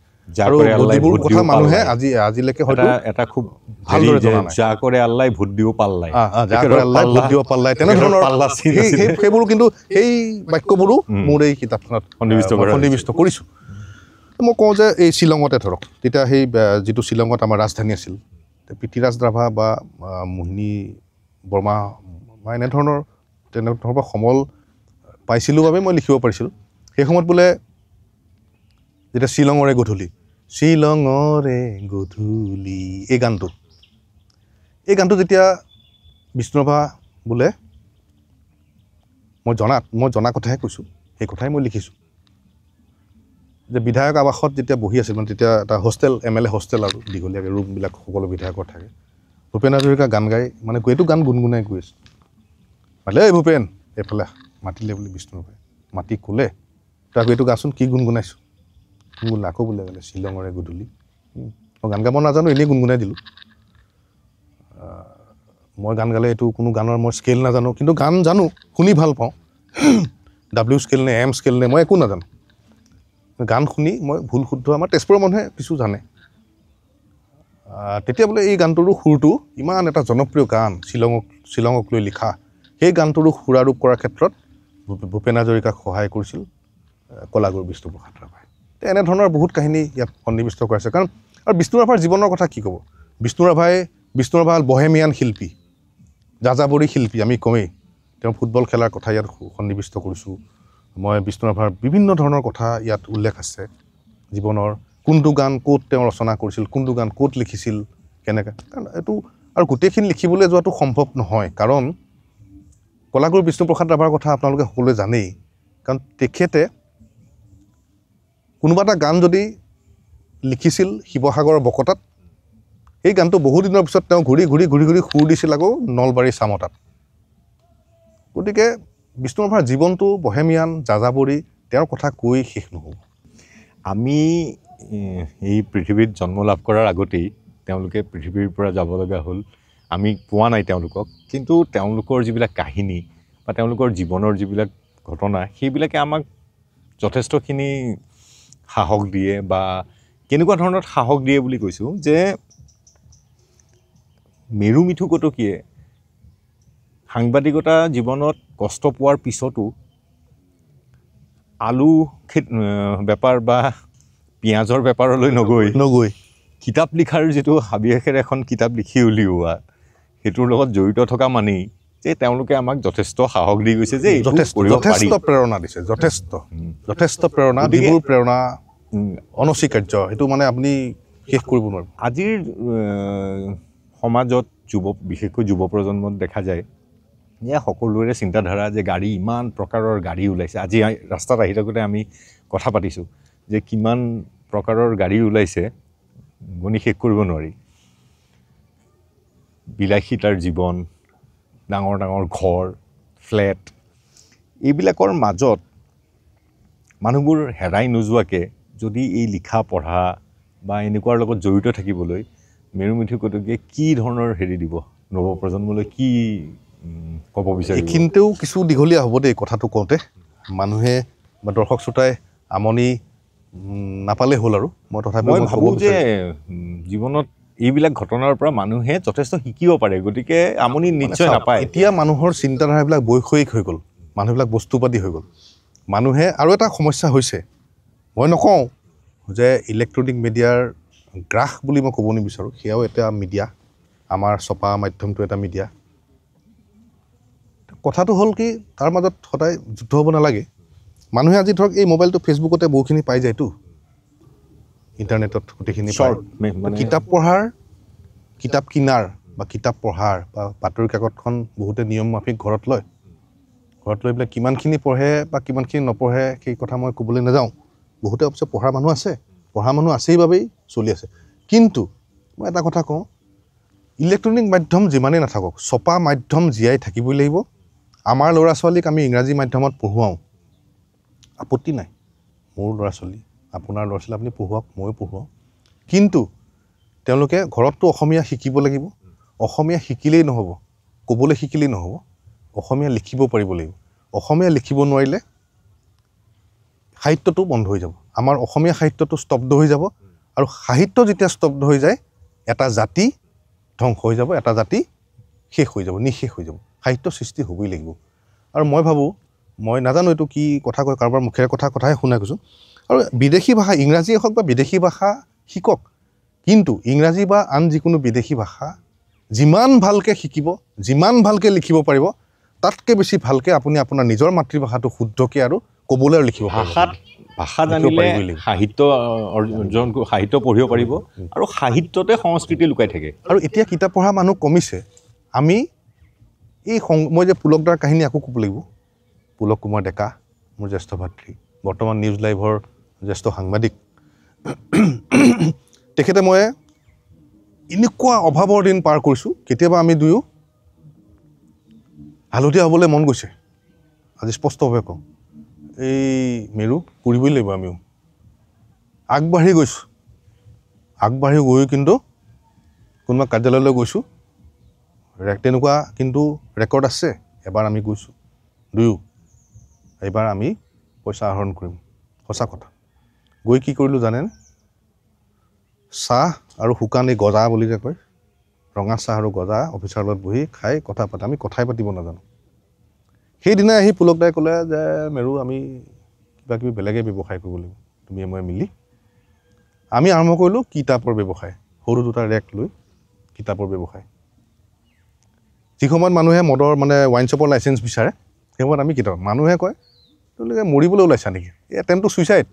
আৰু যিবোৰ কথা মানুহে আজিলৈকে হয়তো এটা খুব ভালদৰে জনা নাই যাকৰে আল্লাহ ভোট দিব পাল্লাই তেনেধৰণৰ সেইবোৰ কিন্তু সেই বাক্যবোৰো মোৰ এই কিতাপখনত সন্নিৱিষ্ট কৰিছোঁ মই কওঁ যে এই শ্বিলঙতে ধৰক তেতিয়া সেই যিটো শ্বিলঙত আমাৰ ৰাজধানী আছিল পৃথ্বীৰাজ ৰাভা বা মোহিনী বৰ্মা বা তেনেধৰণৰ সমল পাইছিলোঁ বাবে মই লিখিব পাৰিছিলোঁ সেই সময়ত বোলে যেতিয়া শ্বিলঙৰে গধূলি এই গানটো যেতিয়া বিষ্ণুৰাভা বোলে মই জনা কথাহে কৈছোঁ সেই কথাই মই লিখিছোঁ যে বিধায়ক আৱাসত যেতিয়া বহি আছিল মানে তেতিয়া এটা হোষ্টেল MLA হোষ্টেল আৰু দীঘলীয়াকৈ ৰুমবিলাক সকলো বিধায়কৰ থাকে ভূপেন হাজৰিকা গান গাই মানে এইটো গান গুণগুণাই গৈ আছে মাতিলে এই ভূপেন এইফালে মাতিলে বুলি বিষ্ণুৰাভাই মাতি ক'লে তাক এইটো গাচোন কি গুণগুণাইছোঁ গুণগুণ আকৌ বোলে গ'লে শ্বিলঙৰে গধূলি মই গান গাব নাজানো এনেই গুণগুণাই দিলোঁ মই গান গালে এইটো কোনো গানৰ মই স্কেল নাজানো কিন্তু গান জানো শুনি ভাল পাওঁ W স্কেল নে M স্কেল নে মই একো নাজানো গান শুনি মই ভুল শুদ্ধ আমাৰ তেজপুৰৰ মানুহে কিছু জানে তেতিয়া বোলে এই গানটোৰো সুৰটো ইমান এটা জনপ্ৰিয় গান শ্বিলঙক লৈ লিখা সেই গানটোৰো সুৰাৰূপ কৰাৰ ক্ষেত্ৰত ভূপেন হাজৰিকাক সহায় কৰিছিল কলাগুৰু বিষ্ণুপ্ৰসাদ ৰাভাই এনেধৰণৰ বহুত কাহিনী ইয়াত সন্নিৱিষ্ট কৰাইছে কাৰণ আৰু বিষ্ণু ৰাভাৰ জীৱনৰ কথা কি ক'ব বিষ্ণু ৰাভা বহেমিয়ান শিল্পী যাযাবৰী শিল্পী আমি কমেই তেওঁ ফুটবল খেলাৰ কথা ইয়াত সন্নিৱিষ্ট কৰিছোঁ মই বিষ্ণু ৰাভাৰ বিভিন্ন ধৰণৰ কথা ইয়াত উল্লেখ আছে জীৱনৰ কোনটো গান ক'ত তেওঁ ৰচনা কৰিছিল কোনটো গান ক'ত লিখিছিল কেনেকৈ কাৰণ এইটো আৰু গোটেইখিনি লিখিবলৈ যোৱাটো সম্ভৱ নহয় কাৰণ কলাগুৰু বিষ্ণুপ্ৰসাদ ৰাভাৰ কথা আপোনালোকে সকলোৱে জানেই কাৰণ তেখেতে কোনোবা এটা গান যদি লিখিছিল শিৱসাগৰৰ বকতাত এই গানটো বহুদিনৰ পিছত তেওঁ ঘূৰি সুৰ দিছিল আকৌ নলবাৰীৰ চামতাত গতিকে বিষ্ণু ৰাভাৰ জীৱনটো বহেমিয়ান যাযাবৰী তেওঁৰ কথা কৈ শেষ নহ'ব আমি এই পৃথিৱীত জন্ম লাভ কৰাৰ আগতেই তেওঁলোকে পৃথিৱীৰ পৰা যাব লগা হ'ল, আমি পোৱা নাই তেওঁলোকক, কিন্তু তেওঁলোকৰ যিবিলাক কাহিনী বা তেওঁলোকৰ জীৱনৰ যিবিলাক ঘটনা সেইবিলাকে আমাক যথেষ্টখিনি সাহস দিয়ে। বা কেনেকুৱা ধৰণৰ সাহস দিয়ে বুলি কৈছোঁ যে মেৰু মিঠু কটকীয়ে সাংবাদিকতা জীৱনত কষ্ট পোৱাৰ পিছতো আলু বেপাৰ বা পিঁয়াজৰ বেপাৰলৈ নগৈ কিতাপ লিখাৰ যিটো হাবিয়াসেৰে এখন কিতাপ লিখি উলিওৱা, সেইটোৰ লগত জড়িত থকা মানেই যে তেওঁলোকে আমাক যথেষ্ট সাহস দি গৈছে যে যথেষ্ট প্ৰেৰণা দিছে, যথেষ্ট প্ৰেৰণা। যিবোৰ প্ৰেৰণা অনস্বীকাৰ্য, সেইটো মানে আপুনি শেষ কৰিব নোৱাৰিব। আজিৰ সমাজত বিশেষকৈ যুৱ প্ৰজন্মত দেখা যায় যে সকলোৰে চিন্তাধাৰা যে গাড়ী, ইমান প্ৰকাৰৰ গাড়ী ওলাইছে। আজি ৰাস্তাত আহি থাকোঁতে আমি কথা পাতিছোঁ যে কিমান প্ৰকাৰৰ গাড়ী ওলাইছে, গণি শেষ কৰিব নোৱাৰি। বিলাসিতাৰ জীৱন, ডাঙৰ ডাঙৰ ঘৰ, ফ্লেট, এইবিলাকৰ মাজত মানুহবোৰ হেৰাই নোযোৱাকৈ যদি এই লিখা পঢ়া বা এনেকুৱাৰ লগত জড়িত থাকিবলৈ মেৰু মিঠু কটকীয়ে কি ধৰণৰ হেৰি দিব নৱপ্ৰজন্মলৈ, কি ক'ব বিচাৰিব? এইখিনিতেও কিছু দীঘলীয়া হ'ব দেই কথাটো কওঁতে, মানুহে বা দৰ্শক শ্ৰোতাই আমনি নাপালে হ'ল। আৰু মই তথাপিও মই ভাবোঁ যে জীৱনত এইবিলাক ঘটনাৰ পৰা মানুহে যথেষ্ট শিকিব পাৰে, গতিকে আমনি নিশ্চয় নাপায়। এতিয়া মানুহৰ চিন্তাধাৰাবিলাক বৈষয়িক হৈ গ'ল, মানুহবিলাক বস্তুপাতি হৈ গ'ল। মানুহে আৰু এটা সমস্যা হৈছে, মই নকওঁ যে ইলেক্ট্ৰনিক মিডিয়াৰ গ্ৰাস বুলি মই ক'ব নিবিচাৰোঁ, সেয়াও এটা মিডিয়া, আমাৰ ছপা মাধ্যমটো এটা মিডিয়া। কথাটো হ'ল কি, তাৰ মাজত সদায় যুদ্ধ হ'ব নালাগে। মানুহে আজি ধৰক এই মোবাইলটো ফেচবুকতে বহুখিনি পাই যায়তো, ইণ্টাৰনেটত গোটেইখিনি পায়। কিতাপ পঢ়াৰ, কিতাপ কিনাৰ বা কিতাপ পঢ়াৰ বা বাতৰি কাকতখন বহুতে নিয়ম মাফিক ঘৰত লয় পেলাই কিমানখিনি পঢ়ে বা কিমানখিনি নপঢ়ে সেই কথা মই ক'বলৈ নাযাওঁ। বহুতে অৱশ্যে পঢ়া মানুহ আছেই বাবেই চলি আছে। কিন্তু মই এটা কথা কওঁ, ইলেক্ট্ৰনিক মাধ্যম যিমানেই নাথাকক, ছপা মাধ্যম জীয়াই থাকিবই লাগিব। আমাৰ ল'ৰা ছোৱালীক আমি ইংৰাজী মাধ্যমত পঢ়ুৱাওঁ, আপত্তি নাই। মোৰ ল'ৰা ছোৱালী, আপোনাৰ ল'ৰা ছোৱালী আপুনি পঢ়ুৱাওক, ময়ো পঢ়ুৱাওঁ। কিন্তু তেওঁলোকে ঘৰততো অসমীয়া শিকিব লাগিব। অসমীয়া শিকিলেই নহ'ব, ক'বলৈ শিকিলেই নহ'ব, অসমীয়া লিখিব পাৰিব লাগিব। অসমীয়া লিখিব নোৱাৰিলে সাহিত্যটো বন্ধ হৈ যাব, আমাৰ অসমীয়া সাহিত্যটো স্তব্ধ হৈ যাব। আৰু সাহিত্য যেতিয়া স্তব্ধ হৈ যায়, এটা জাতি ধ্বংস হৈ যাব, এটা জাতি শেষ হৈ যাব, নিঃশেষ হৈ যাব। সাহিত্য সৃষ্টি হ'বই লাগিব। আৰু মই ভাবোঁ, মই নাজানো এইটো কি কথা কয়, কাৰোবাৰ মুখেৰে কথাহে শুনা কৈছোঁ, আৰু বিদেশী ভাষা, ইংৰাজীয়ে হওক বা বিদেশী ভাষা শিকক, কিন্তু ইংৰাজী বা আন যিকোনো বিদেশী ভাষা যিমান ভালকৈ শিকিব, যিমান ভালকৈ লিখিব পাৰিব, তাতকৈ বেছি ভালকৈ আপুনি আপোনাৰ নিজৰ মাতৃভাষাটো শুদ্ধকৈ আৰু ক'বলৈ আৰু লিখিব পাৰিব। ভাষা জানিলে সাহিত্য অৰ্জন, সাহিত্য পঢ়িব পাৰিব, আৰু সাহিত্যতে সংস্কৃতি লুকাই থাকে। আৰু এতিয়া কিতাপ পঢ়া মানুহ কমিছে। আমি এই মই যে পুলক দাৰ কাহিনী আকৌ ক'ব লাগিব। পুলক কুমাৰ ডেকা, মোৰ জ্যেষ্ঠ ভাতৃ, বৰ্তমান নিউজ লাইভৰ জ্যেষ্ঠ সাংবাদিক। তেখেতে মই এনেকুৱা অভাৱৰ দিন পাৰ কৰিছোঁ, কেতিয়াবা আমি দুয়ো হালধীয়া হ'বলৈ মন গৈছে। আজি স্পষ্টভাৱে কওঁ, এই মেৰু কৰিবই লাগিব। আমিও আগবাঢ়ি গৈছোঁ, আগবাঢ়ি গৈ কিন্তু কোনোবা কাৰ্যালয়লৈ গৈছোঁ, তেনেকুৱা কিন্তু ৰেকৰ্ড আছে। এবাৰ আমি গৈছোঁ দুয়ো, এইবাৰ আমি পইচা আহৰণ কৰিম, সঁচা কথা। গৈ কি কৰিলোঁ জানেনে? চাহ আৰু শুকান এই গজা বুলি যে কয়, ৰঙা চাহ আৰু গজা অফিচাৰৰ লগত বহি খাই কথা পাতে। আমি কথাই পাতিব নাজানো। সেইদিনাই আহি পুলক দাই ক'লে যে মেৰু, আমি কিবা কিবি বেলেগে ব্যৱসায় কৰিব লাগিব, তুমি মই মিলি। আমি আৰম্ভ কৰিলোঁ কিতাপৰ ব্যৱসায়, সৰু দুটা ৰেক লৈ কিতাপৰ ব্যৱসায়। যি সময়ত মানুহে মদৰ ৱাইন শ্বপৰ লাইচেঞ্চ বিচাৰে, সেই সময়ত আমি কিতাপ। মানুহে কয় তেওঁলোকে মৰিবলৈ ওলাইছা নেকি? এই এটেম্পটো ছুইচাইড।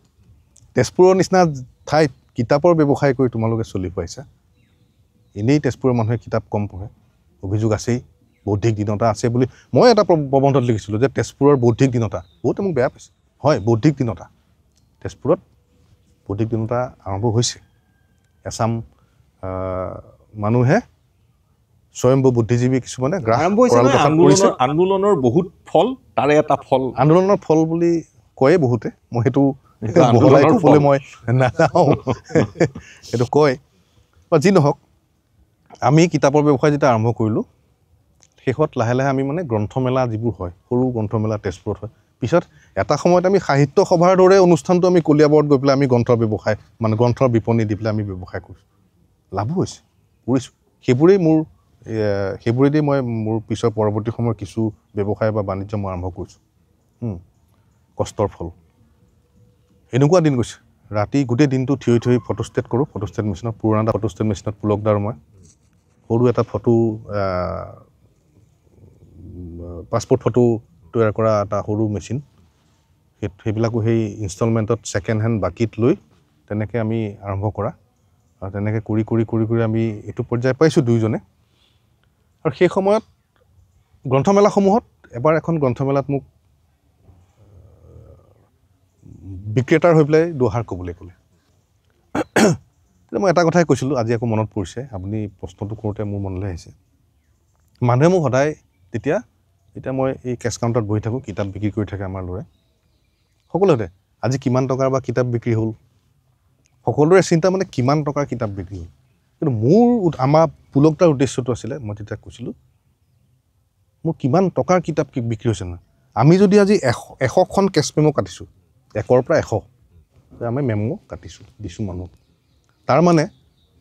তেজপুৰৰ নিচিনা ঠাইত কিতাপৰ ব্যৱসায় কৰি তোমালোকে চলি পাইছা। এনেই তেজপুৰৰ মানুহে কিতাপ কম পঢ়ে, অভিযোগ আছেই, বৌদ্ধিক দীনতা আছে বুলি মই এটা প্ৰবন্ধত লিখিছিলোঁ যে তেজপুৰৰ বৌদ্ধিক দীনতা। বহুতে মোক বেয়া পাইছে। হয়, বৌদ্ধিক দীনতা, তেজপুৰত বৌদ্ধিক দীনতা আৰম্ভ হৈছে। এচাম মানুহে স্বয়ম্ভু বুদ্ধিজীৱী কিছুমানে আন্দোলনৰ বহুত ফল, তাৰে এটা ফল, আন্দোলনৰ ফল বুলি কয়ে বহুতে। মই সেইটো বহলাই ক'বলৈ মই নাযাওঁ, সেইটো কয়। বা যি নহওক, আমি কিতাপৰ ব্যৱসায় যেতিয়া আৰম্ভ কৰিলোঁ শেষত লাহে লাহে আমি মানে গ্ৰন্থমেলা যিবোৰ হয় সৰু গ্ৰন্থমেলা তেজপুৰত হয় পিছত এটা সময়ত আমি সাহিত্য সভাৰ দৰে অনুষ্ঠানটো আমি কলিয়াবৰত গৈ পেলাই আমি গ্ৰন্থৰ ব্যৱসায় মানে গ্ৰন্থৰ বিপণী দি পেলাই আমি ব্যৱসায় কৰিছোঁ লাভো হৈছে কৰিছোঁ সেইবোৰেদি মই মোৰ পিছৰ পৰৱৰ্তী সময়ত কিছু ব্যৱসায় বা বাণিজ্য মই আৰম্ভ কৰিছোঁ কষ্টৰ ফল এনেকুৱা দিন গৈছে ৰাতি গোটেই দিনটো থিয় থিয় ফটোষ্টেট কৰোঁ ফটোষ্টেট মেচিনত পুৰণা এটা ফটোষ্টেট মেচিনত পুলকদাৰ মই সৰু এটা ফটো পাছপৰ্ট ফটো তৈয়াৰ কৰা এটা সৰু মেচিন সেইবিলাকো সেই ইনষ্টলমেণ্টত ছেকেণ্ড হেণ্ড বাকীত লৈ তেনেকৈ আমি আৰম্ভ কৰা আৰু তেনেকৈ কৰি কৰি কৰি কৰি আমি এইটো পৰ্যায় পাইছোঁ দুয়োজনে আৰু সেই সময়ত গ্ৰন্থমেলাসমূহত এবাৰ এখন গ্ৰন্থমেলাত মোক বিক্ৰেতাৰ হৈ পেলাই দুআষাৰ ক'বলৈ ক'লে মই এটা কথাই কৈছিলোঁ আজি আকৌ মনত পৰিছে আপুনি প্ৰশ্নটো কৰোঁতে মোৰ মনলৈ আহিছে মানুহে মোক সদায় তেতিয়া মই এই কেছ কাউণ্টাৰত বহি থাকোঁ কিতাপ বিক্ৰী কৰি থাকে আমাৰ ল'ৰাই সকলোতে আজি কিমান টকাৰ বা কিতাপ বিক্ৰী হ'ল সকলোৰে চিন্তা মানে কিমান টকাৰ কিতাপ বিক্ৰী হ'ল কিন্তু আমাৰ পুলকদাৰ উদ্দেশ্যটো আছিলে মই তেতিয়া কৈছিলোঁ মোৰ কিমান টকাৰ কিতাপ বিক্ৰী হৈছে নহয় আমি যদি আজি 100খন কেছ মেমো কাটিছোঁ 1ৰ পৰা 100 আমি মেমো কাটিছোঁ দিছোঁ মানুহক তাৰমানে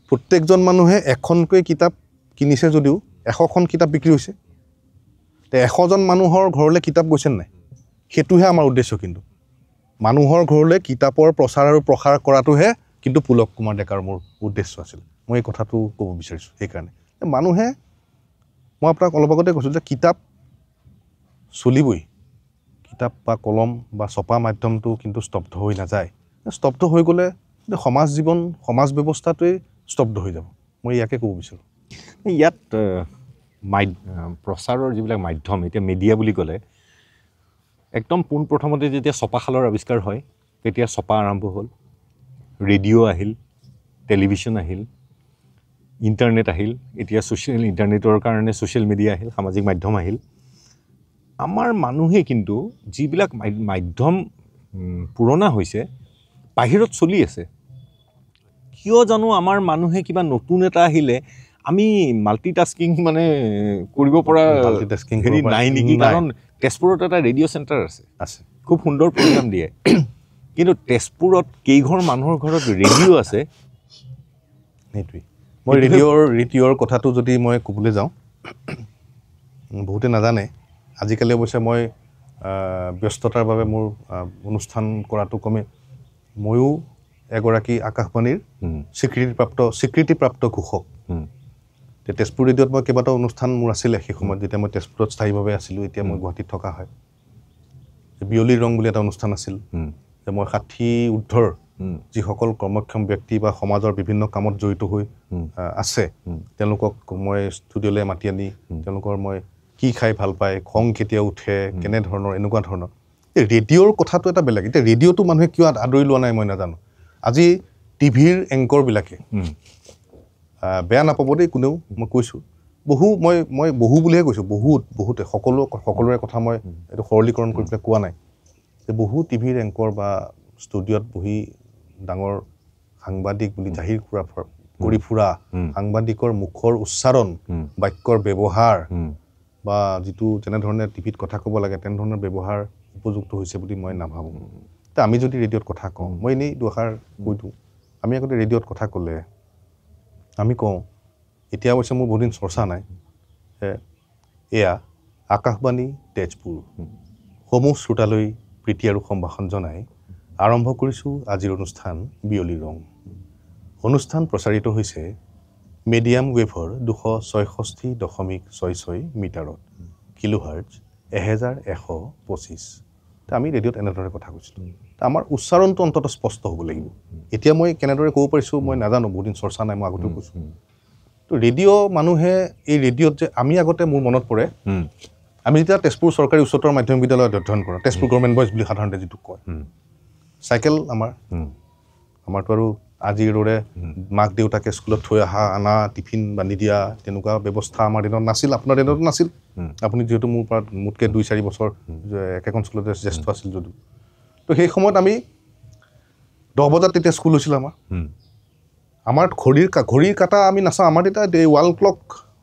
প্ৰত্যেকজন মানুহে এখনকৈ কিতাপ কিনিছে যদিও 100খন কিতাপ বিক্ৰী হৈছে 100জন মানুহৰ ঘৰলৈ কিতাপ গৈছে নাই সেইটোহে আমাৰ উদ্দেশ্য কিন্তু মানুহৰ ঘৰলৈ কিতাপৰ প্ৰচাৰ আৰু প্ৰসাৰ কৰাটোহে কিন্তু পুলক কুমাৰ ডেকাৰ মোৰ উদ্দেশ্য আছিল মই এই কথাটো ক'ব বিচাৰিছোঁ সেইকাৰণে মানুহে মই আপোনাক অলপ আগতে কৈছোঁ যে কিতাপ চলিবই কিতাপ বা কলম বা ছপা মাধ্যমটো কিন্তু স্তব্ধ হৈ নাযায় স্তব্ধ হৈ গ'লে সমাজ জীৱন সমাজ ব্যৱস্থাটোৱেই স্তব্ধ হৈ যাব মই ইয়াকে ক'ব বিচাৰোঁ ইয়াত প্ৰচাৰৰ যিবিলাক মাধ্যম এতিয়া মিডিয়া বুলি ক'লে একদম পোনপ্ৰথমতে যেতিয়া ছপাশালৰ আৱিষ্কাৰ হয় তেতিয়া ছপা আৰম্ভ হ'ল ৰেডিঅ' আহিল টেলিভিশ্যন আহিল ইণ্টাৰনেট আহিল এতিয়া ইণ্টাৰনেটৰ কাৰণে ছ'চিয়েল মিডিয়া আহিল সামাজিক মাধ্যম আহিল আমাৰ মানুহে কিন্তু যিবিলাক মাধ্যম পুৰণা হৈছে বাহিৰত চলি আছে কিয় জানো আমাৰ মানুহে কিবা নতুন এটা আহিলে আমি মাল্টিটাস্কিং মানে কৰিব পৰা হেৰি নাই নেকি কাৰণ তেজপুৰত এটা ৰেডিঅ' চেণ্টাৰ আছে খুব সুন্দৰ প্ৰগ্ৰাম দিয়ে কিন্তু তেজপুৰত কেইঘৰ মানুহৰ ঘৰত ৰেডিঅ' আছে সেইটোৱেই মই ৰেডিঅ'ৰ কথাটো যদি মই ক'বলৈ যাওঁ বহুতে নাজানে আজিকালি অৱশ্যে মই ব্যস্ততাৰ বাবে মোৰ অনুষ্ঠান কৰাটো কমে ময়ো এগৰাকী আকাশবাণীৰ স্বীকৃতিপ্ৰাপ্ত ঘোষক তেজপুৰ ৰেডিঅ'ত মই কেইবাটাও অনুষ্ঠান মোৰ আছিলে সেই সময়ত যেতিয়া মই তেজপুৰত স্থায়ীভাৱে আছিলোঁ এতিয়া মই গুৱাহাটীত থকা হয় বিয়লিৰ ৰং বুলি এটা অনুষ্ঠান আছিল যে মই 60 ঊৰ্ধৰ যিসকল কৰ্মক্ষম ব্যক্তি বা সমাজৰ বিভিন্ন কামত জড়িত হৈ আছে তেওঁলোকক মই ষ্টুডিঅ'লৈ মাতি আনি তেওঁলোকৰ মই কি খাই ভাল পায় খং কেতিয়া উঠে কেনেধৰণৰ এনেকুৱা ধৰণৰ এই ৰেডিঅ'ৰ কথাটো এটা বেলেগ এতিয়া ৰেডিঅ'টো মানুহে কিয় আদৰি লোৱা নাই মই নাজানো আজি টিভিৰ এংকৰবিলাকে বেয়া নাপাব দেই কোনেও মই কৈছোঁ মই বহু বুলিহে কৈছোঁ বহুতে সকলোৰে কথা মই এইটো সৰলীকৰণ কৰি পেলাই কোৱা নাই যে বহু টিভিৰ এংকৰ বা ষ্টুডিঅ'ত বহি ডাঙৰ সাংবাদিক বুলি জাহিৰ কৰি ফুৰা সাংবাদিকৰ মুখৰ উচ্চাৰণ বাক্যৰ ব্যৱহাৰ বা যিটো যেনেধৰণে টিভিত কথা ক'ব লাগে তেনেধৰণৰ ব্যৱহাৰ উপযুক্ত হৈছে বুলি মই নাভাবোঁ আমি যদি ৰেডিঅ'ত কথা কওঁ মই এনেই দুআষাৰ কৈ দিওঁ আমি আগতে ৰেডিঅ'ত কথা ক'লে আমি কওঁ এতিয়া অৱশ্যে মোৰ বহুদিন চৰ্চা নাই এয়া আকাশবাণী তেজপুৰ সমূহ শ্ৰোতালৈ প্ৰীতি আৰু সম্ভাষণ জনাই আৰম্ভ কৰিছোঁ আজিৰ অনুষ্ঠান বিয়লি ৰং অনুষ্ঠান প্ৰচাৰিত হৈছে মিডিয়াম ৱেভৰ 266.66 মিটাৰত কিলোহাৰ্টজ 1125 আমি ৰেডিঅ'ত এনেদৰে কথা কৈছিলোঁ আমাৰ উচ্চাৰণটো অন্ততঃ স্পষ্ট হ'ব লাগিব এতিয়া মই কেনেদৰে ক'ব পাৰিছোঁ মই নাজানো বহুদিন চৰ্চা নাই মই আগতেও কৈছোঁ তো ৰেডিঅ' মানুহে এই ৰেডিঅ'ত যে আমি আগতে মোৰ মনত পৰে আমি যেতিয়া তেজপুৰ চৰকাৰী উচ্চতৰ মাধ্যমিক বিদ্যালয়ত অধ্যয়ন কৰোঁ তেজপুৰ গভৰ্ণমেণ্ট বইজ বুলি সাধাৰণতে যিটো কয় চাইকেল আমাৰতো আৰু আজিৰ দৰে মাক দেউতাকে স্কুলত থৈ অনা টিফিন বান্ধি দিয়া তেনেকুৱা ব্যৱস্থা আমাৰ দিনত নাছিল আপোনাৰ দিনত নাছিল আপুনি যিহেতু মোৰ পৰা মোতকৈ 2-4 বছৰ একেখন স্কুলতে জ্যেষ্ঠ আছিল যদিও তো সেই সময়ত আমি 10 বজাত তেতিয়া স্কুল হৈছিল আমাৰ আমাৰ ঘড়ীৰ কাটা আমি নাচাওঁ আমাৰ তেতিয়া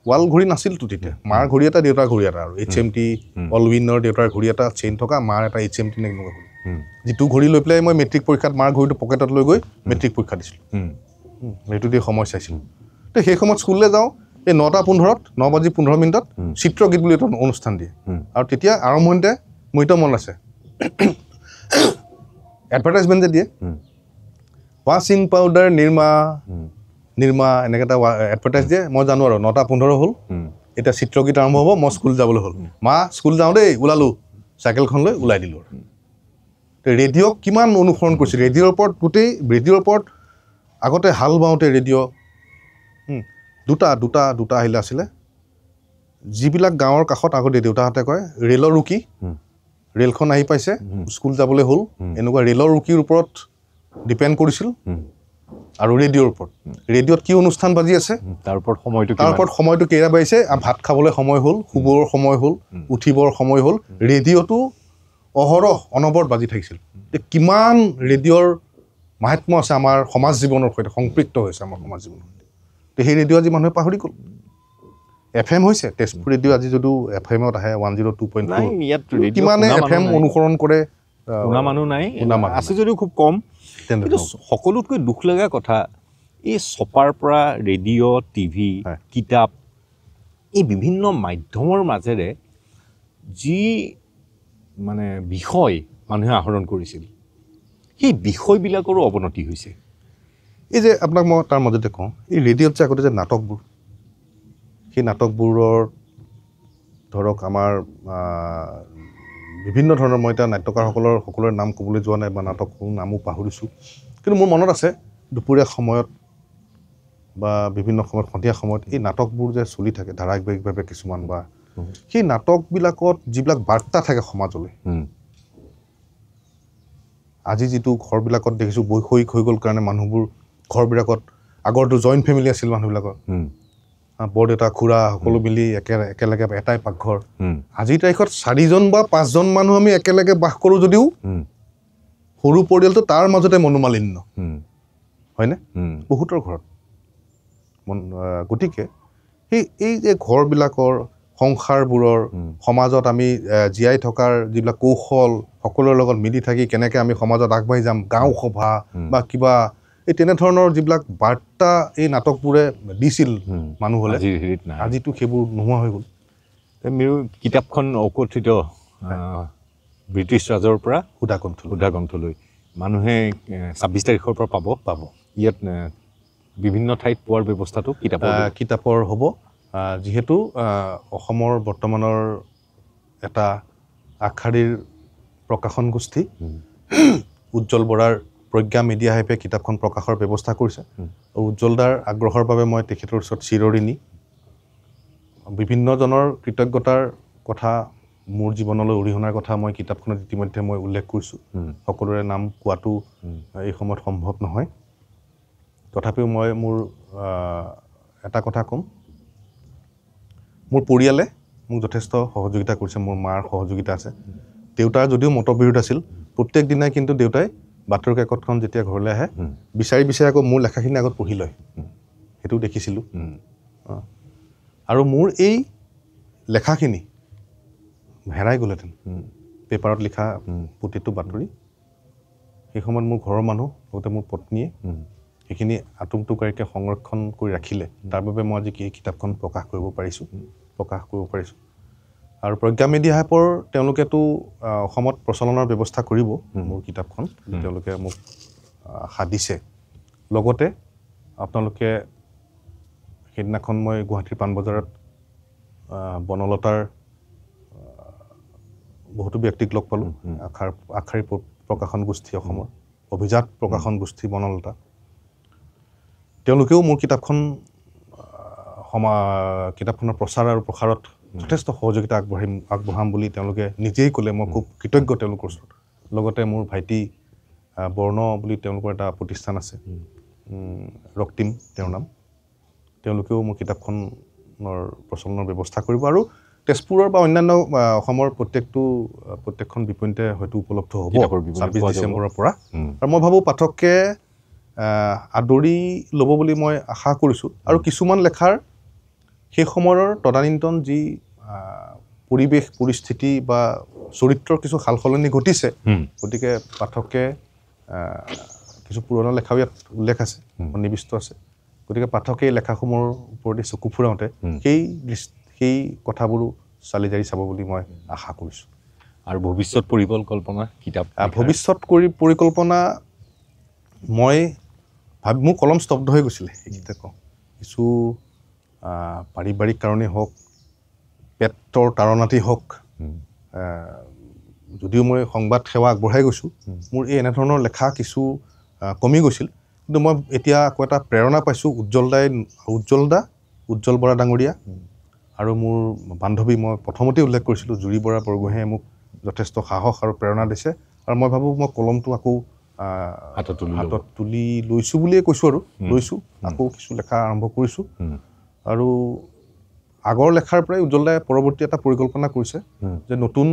ৱাল ঘড়ী নাছিলতো তেতিয়া মাৰ ঘড়ী এটা দেউতাৰ ঘড়ী এটা আৰু HMT অলউইনৰ দেউতাৰ ঘড়ী এটা চেইন থকা মাৰ এটা HMT এনেকুৱা ঘড়ী যিটো ঘড়ী লৈ পেলাই মই মেট্ৰিক পৰীক্ষাত মাৰ ঘড়ীটো পকেটত লৈ গৈ মেট্ৰিক পৰীক্ষা দিছিলোঁ সেইটো দি সময় চাইছিলোঁ তো সেই সময়ত স্কুললৈ যাওঁ এই 9:15 9:15 চিত্ৰগীত বুলি এটা অনুষ্ঠান দিয়ে আৰু তেতিয়া আৰম্ভণিতে মোৰ এতিয়া মন আছে এডভাৰটাইজমেণ্ট যে দিয়ে ৱাশ্বিং পাউডাৰ নিৰ্মা এনেকৈ এটা এডভাৰটাইজ দিয়ে মই জানো আৰু 9:15 হ'ল এতিয়া চিত্ৰগীত আৰম্ভ হ'ব মই স্কুল যাবলৈ হ'ল মা স্কুল যাওঁ দেই ওলালোঁ চাইকেলখন লৈ ওলাই দিলোঁ আৰু ৰেডিঅ'ক কিমান অনুসৰণ কৰিছিল ৰেডিঅ'ৰ ওপৰত আগতে হাল বাওঁতে ৰেডিঅ' দুটা আহিলে আছিলে যিবিলাক গাঁৱৰ কাষত আগতে দেউতাহঁতে কয় ৰেলৰ ৰুকি ৰেলখন আহি পাইছে স্কুল যাবলৈ হ'ল এনেকুৱা ৰেলৰ ৰুকিৰ ওপৰত ডিপেণ্ড কৰিছিল আৰু ৰেডিঅ'ৰ ওপৰত ৰেডিঅ'ত কি অনুষ্ঠান বাজি আছে তাৰ ওপৰত সময়টো কেইটা বাজিছে ভাত খাবলৈ সময় হ'ল শুবৰ সময় হ'ল উঠিবৰ সময় হ'ল ৰেডিঅ'টো অহৰহ অনবৰত বাজি থাকিছিল কিমান ৰেডিঅ'ৰ মাহাত্ম্য আছে আমাৰ সমাজ জীৱনৰ সৈতে সম্পৃক্ত হৈছে আমাৰ সমাজ জীৱনৰ সৈতে সেই ৰেডিঅ' আজি মানুহে পাহৰি গ'ল FM হৈছে তেজপুৰ ৰেডিঅ' আজি যদিও FMত আহে 102.4 কিমানে FM অনুসৰণ কৰে শুনা মানুহ নাই আছে যদিও খুব কম কিন্তু সকলোতকৈ দুখ লগা কথা এই ছপাৰ পৰা ৰেডিঅ' টিভি কিতাপ এই বিভিন্ন মাধ্যমৰ মাজেৰে যি মানে বিষয় মানুহে আহৰণ কৰিছিল সেই বিষয়বিলাকৰো অৱনতি হৈছে এই যে আপোনাক মই তাৰ মাজতে কওঁ এই ৰেডিঅ'ত যে আগতে যে নাটকবোৰ সেই নাটকবোৰৰ ধৰক আমাৰ বিভিন্ন ধৰণৰ মই এতিয়া নাট্যকাৰসকলৰ সকলোৰে নাম ক'বলৈ যোৱা নাই বা নাটকৰ নামো পাহৰিছোঁ কিন্তু মোৰ মনত আছে দুপৰীয়া সময়ত বা বিভিন্ন সময়ত সন্ধিয়া সময়ত এই নাটকবোৰ যে চলি থাকে ধাৰাবাহিকভাৱে কিছুমান বা সেই নাটকবিলাকত যিবিলাক বাৰ্তা থাকে সমাজলৈ আজি যিটো ঘৰবিলাকত দেখিছোঁ বৈষয়িক হৈ গ'ল কাৰণে মানুহবোৰ ঘৰবিলাকত আগৰটো জইণ্ট ফেমিলি আছিল মানুহবিলাকৰ বৰদেউতা খুৰা সকলো মিলি একেলগে এটাই পাকঘৰ আজিৰ তাৰিখত 4জন বা 5জন মানুহ আমি একেলগে বাস কৰোঁ যদিও সৰু পৰিয়ালটো তাৰ মাজতে মনোমালিন্য হয়নে বহুতৰ ঘৰত গতিকে এই যে ঘৰবিলাকৰ সংসাৰবোৰৰ সমাজত আমি জীয়াই থকাৰ যিবিলাক কৌশল সকলোৰে লগত মিলি থাকি কেনেকৈ আমি সমাজত আগবাঢ়ি যাম গাঁও সভা বা কিবা এই তেনেধৰণৰ যিবিলাক বাৰ্তা এই নাটকবোৰে দিছিল মানুহলৈ আজিতো সেইবোৰ নোহোৱা হৈ গ'ল মোৰ কিতাপখন অকথিত ব্ৰিটিছ ৰাজৰ পৰা সুধাকণ্ঠলৈ মানুহে 26 তাৰিখৰ পৰা পাব ইয়াত বিভিন্ন ঠাইত পোৱাৰ ব্যৱস্থাটো কিতাপৰ হ'ব যিহেতু অসমৰ বৰ্তমানৰ এটা আগশাৰীৰ প্ৰকাশন গোষ্ঠী উজ্জ্বল বৰাৰ প্ৰজ্ঞা মিডিয়া হাইপে কিতাপখন প্ৰকাশৰ ব্যৱস্থা কৰিছে আৰু উজ্জ্বলদাৰ আগ্ৰহৰ বাবে মই তেখেতৰ ওচৰত চিৰঋণী বিভিন্নজনৰ কৃতজ্ঞতাৰ কথা মোৰ জীৱনলৈ অৰিহণাৰ কথা মই কিতাপখনত ইতিমধ্যে মই উল্লেখ কৰিছোঁ সকলোৰে নাম কোৱাটো এই সময়ত সম্ভৱ নহয় তথাপিও মই মোৰ এটা কথা ক'ম মোৰ পৰিয়ালে মোক যথেষ্ট সহযোগিতা কৰিছে মোৰ মাৰ সহযোগিতা আছে দেউতাৰ যদিও মতবিৰোধ আছিল প্ৰত্যেক দিনাই কিন্তু দেউতাই বাতৰি কাকতখন যেতিয়া ঘৰলৈ আহে বিচাৰি আকৌ মোৰ লেখাখিনি আগত পঢ়ি লয় সেইটো দেখিছিলোঁ আৰু মোৰ এই লেখাখিনি হেৰাই গ'লহেঁতেন পেপাৰত লিখা প্ৰতিটো বাতৰি সেই সময়ত মোৰ ঘৰৰ মানুহ লগতে মোৰ পত্নীয়ে সেইখিনি আটোমটোকাৰীকৈ সংৰক্ষণ কৰি ৰাখিলে তাৰ বাবে মই আজি এই কিতাপখন প্ৰকাশ কৰিব পাৰিছোঁ আৰু প্ৰজ্ঞা মিডিয়া হাইপৰ তেওঁলোকেতো অসমত প্ৰচলনৰ ব্যৱস্থা কৰিব মোৰ কিতাপখন তেওঁলোকে মোক আশা দিছে লগতে আপোনালোকে সেইদিনাখন মই গুৱাহাটীৰ পাণবজাৰত বনলতাৰ বহুতো ব্যক্তিক লগ পালোঁ আগশাৰী প্ৰকাশন গোষ্ঠী অসমৰ অভিজাত প্ৰকাশন গোষ্ঠী বনলতা তেওঁলোকেও মোৰ কিতাপখনৰ প্ৰচাৰ আৰু প্ৰসাৰত যথেষ্ট সহযোগিতা আগবঢ়াম বুলি তেওঁলোকে নিজেই ক'লে মই খুব কৃতজ্ঞ তেওঁলোকৰ ওচৰত লগতে মোৰ ভাইটি বৰ্ণ বুলি তেওঁলোকৰ এটা প্ৰতিষ্ঠান আছে ৰক্তিম তেওঁৰ নাম তেওঁলোকেও মোৰ কিতাপখনৰ প্ৰচলনৰ ব্যৱস্থা কৰিব আৰু তেজপুৰৰ বা অন্যান্য অসমৰ প্ৰত্যেকখন বিপণীতে হয়তো উপলব্ধ হ'ব 26 ডিচেম্বৰৰ পৰা আৰু মই ভাবোঁ পাঠকে আদৰি ল'ব বুলি মই আশা কৰিছোঁ আৰু কিছুমান লেখাৰ সেই সময়ৰ তদানীন্তন যি পৰিৱেশ পৰিস্থিতি বা চৰিত্ৰৰ কিছু সাল সলনি ঘটিছে গতিকে পাঠকে কিছু পুৰণা লেখাও ইয়াত উল্লেখ আছে সন্নিৱিষ্ট আছে গতিকে পাঠকে এই লেখাসমূহৰ ওপৰতে চকু ফুৰাওঁতে সেই কথাবোৰো চালি জাৰি চাব বুলি মই আশা কৰিছোঁ আৰু ভৱিষ্যত পৰিকল্পনা কিতাপ ভৱিষ্যত পৰিকল্পনা মই মোৰ কলম স্তব্ধ হৈ গৈছিলে সেইকেইটা কওঁ কিছু পাৰিবাৰিক কাৰণেই হওক পেটৰ তাৰণাতেই হওক যদিও মই সংবাদ সেৱা আগবঢ়াই গৈছোঁ মোৰ এই এনেধৰণৰ লেখা কিছু কমি গৈছিল কিন্তু মই এতিয়া আকৌ এটা প্ৰেৰণা পাইছোঁ উজ্জ্বল বৰা ডাঙৰীয়া আৰু মোৰ বান্ধৱী মই প্ৰথমতেই উল্লেখ কৰিছিলোঁ জুৰি বৰা বৰগোহাঁয়ে মোক যথেষ্ট সাহস আৰু প্ৰেৰণা দিছে আৰু মই ভাবোঁ মই কলমটো আকৌ হাতত তুলি লৈছোঁ বুলিয়ে কৈছোঁ আৰু লৈছোঁ আকৌ কিছু লেখা আৰম্ভ কৰিছোঁ আৰু আগৰ লেখাৰ পৰাই উজ্জ্বলদাই পৰৱৰ্তী এটা পৰিকল্পনা কৰিছে যে নতুন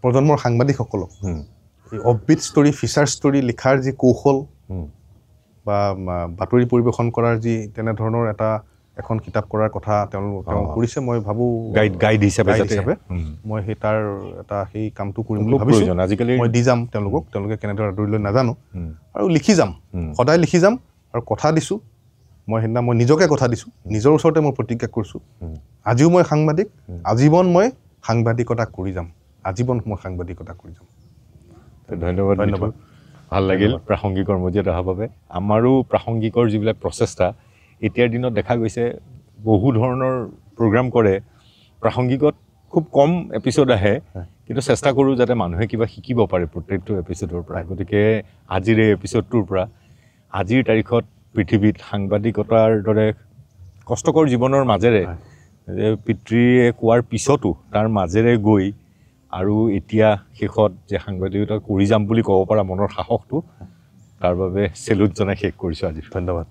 প্ৰজন্মৰ সাংবাদিকসকলক এই অফবিট ষ্টৰী ফিচাৰ ষ্টৰী লিখাৰ যি কৌশল বা বাতৰি পৰিৱেশন কৰাৰ যি তেনেধৰণৰ এখন কিতাপ কৰাৰ কথা তেওঁ কৰিছে মই ভাবোঁ গাইড হিচাপে মই সেই কামটো কৰিম বুলি ভাবিছোঁ আজিকালি মই দি যাম তেওঁলোকে কেনেদৰে আদৰি লৈ নাজানো আৰু লিখি যাম সদায় লিখি যাম আৰু কথা দিছোঁ মই সেইদিনা মই নিজকে কথা দিছোঁ নিজৰ ওচৰতে মই প্ৰতিজ্ঞা কৰিছোঁ আজিও মই সাংবাদিক আজীৱন মই সাংবাদিকতা কৰি যাম ধন্যবাদ ভাল লাগিল প্ৰাসংগিক কৰ্মজিয়াত অহাৰ বাবে আমাৰো প্ৰাসংগিকৰ যিবিলাক প্ৰচেষ্টা এতিয়াৰ দিনত দেখা গৈছে বহু ধৰণৰ প্ৰগ্ৰাম কৰে প্ৰাসংগিকত খুব কম এপিছ'ড আহে কিন্তু চেষ্টা কৰোঁ যাতে মানুহে কিবা শিকিব পাৰে প্ৰত্যেকটো এপিছ'ডৰ পৰা গতিকে আজিৰ এই এপিছ'ডটোৰ পৰা আজিৰ তাৰিখত পৃথিৱীত সাংবাদিকতাৰ দৰে কষ্টকৰ জীৱনৰ মাজেৰে পিতৃয়ে কোৱাৰ পিছতো তাৰ মাজেৰে গৈ আৰু এতিয়া শেষত যে সাংবাদিকতা কৰি যাম বুলি ক'ব পৰা মনৰ সাহসটো তাৰ বাবে চেলুট জনাই শেষ কৰিছোঁ আজি ধন্যবাদ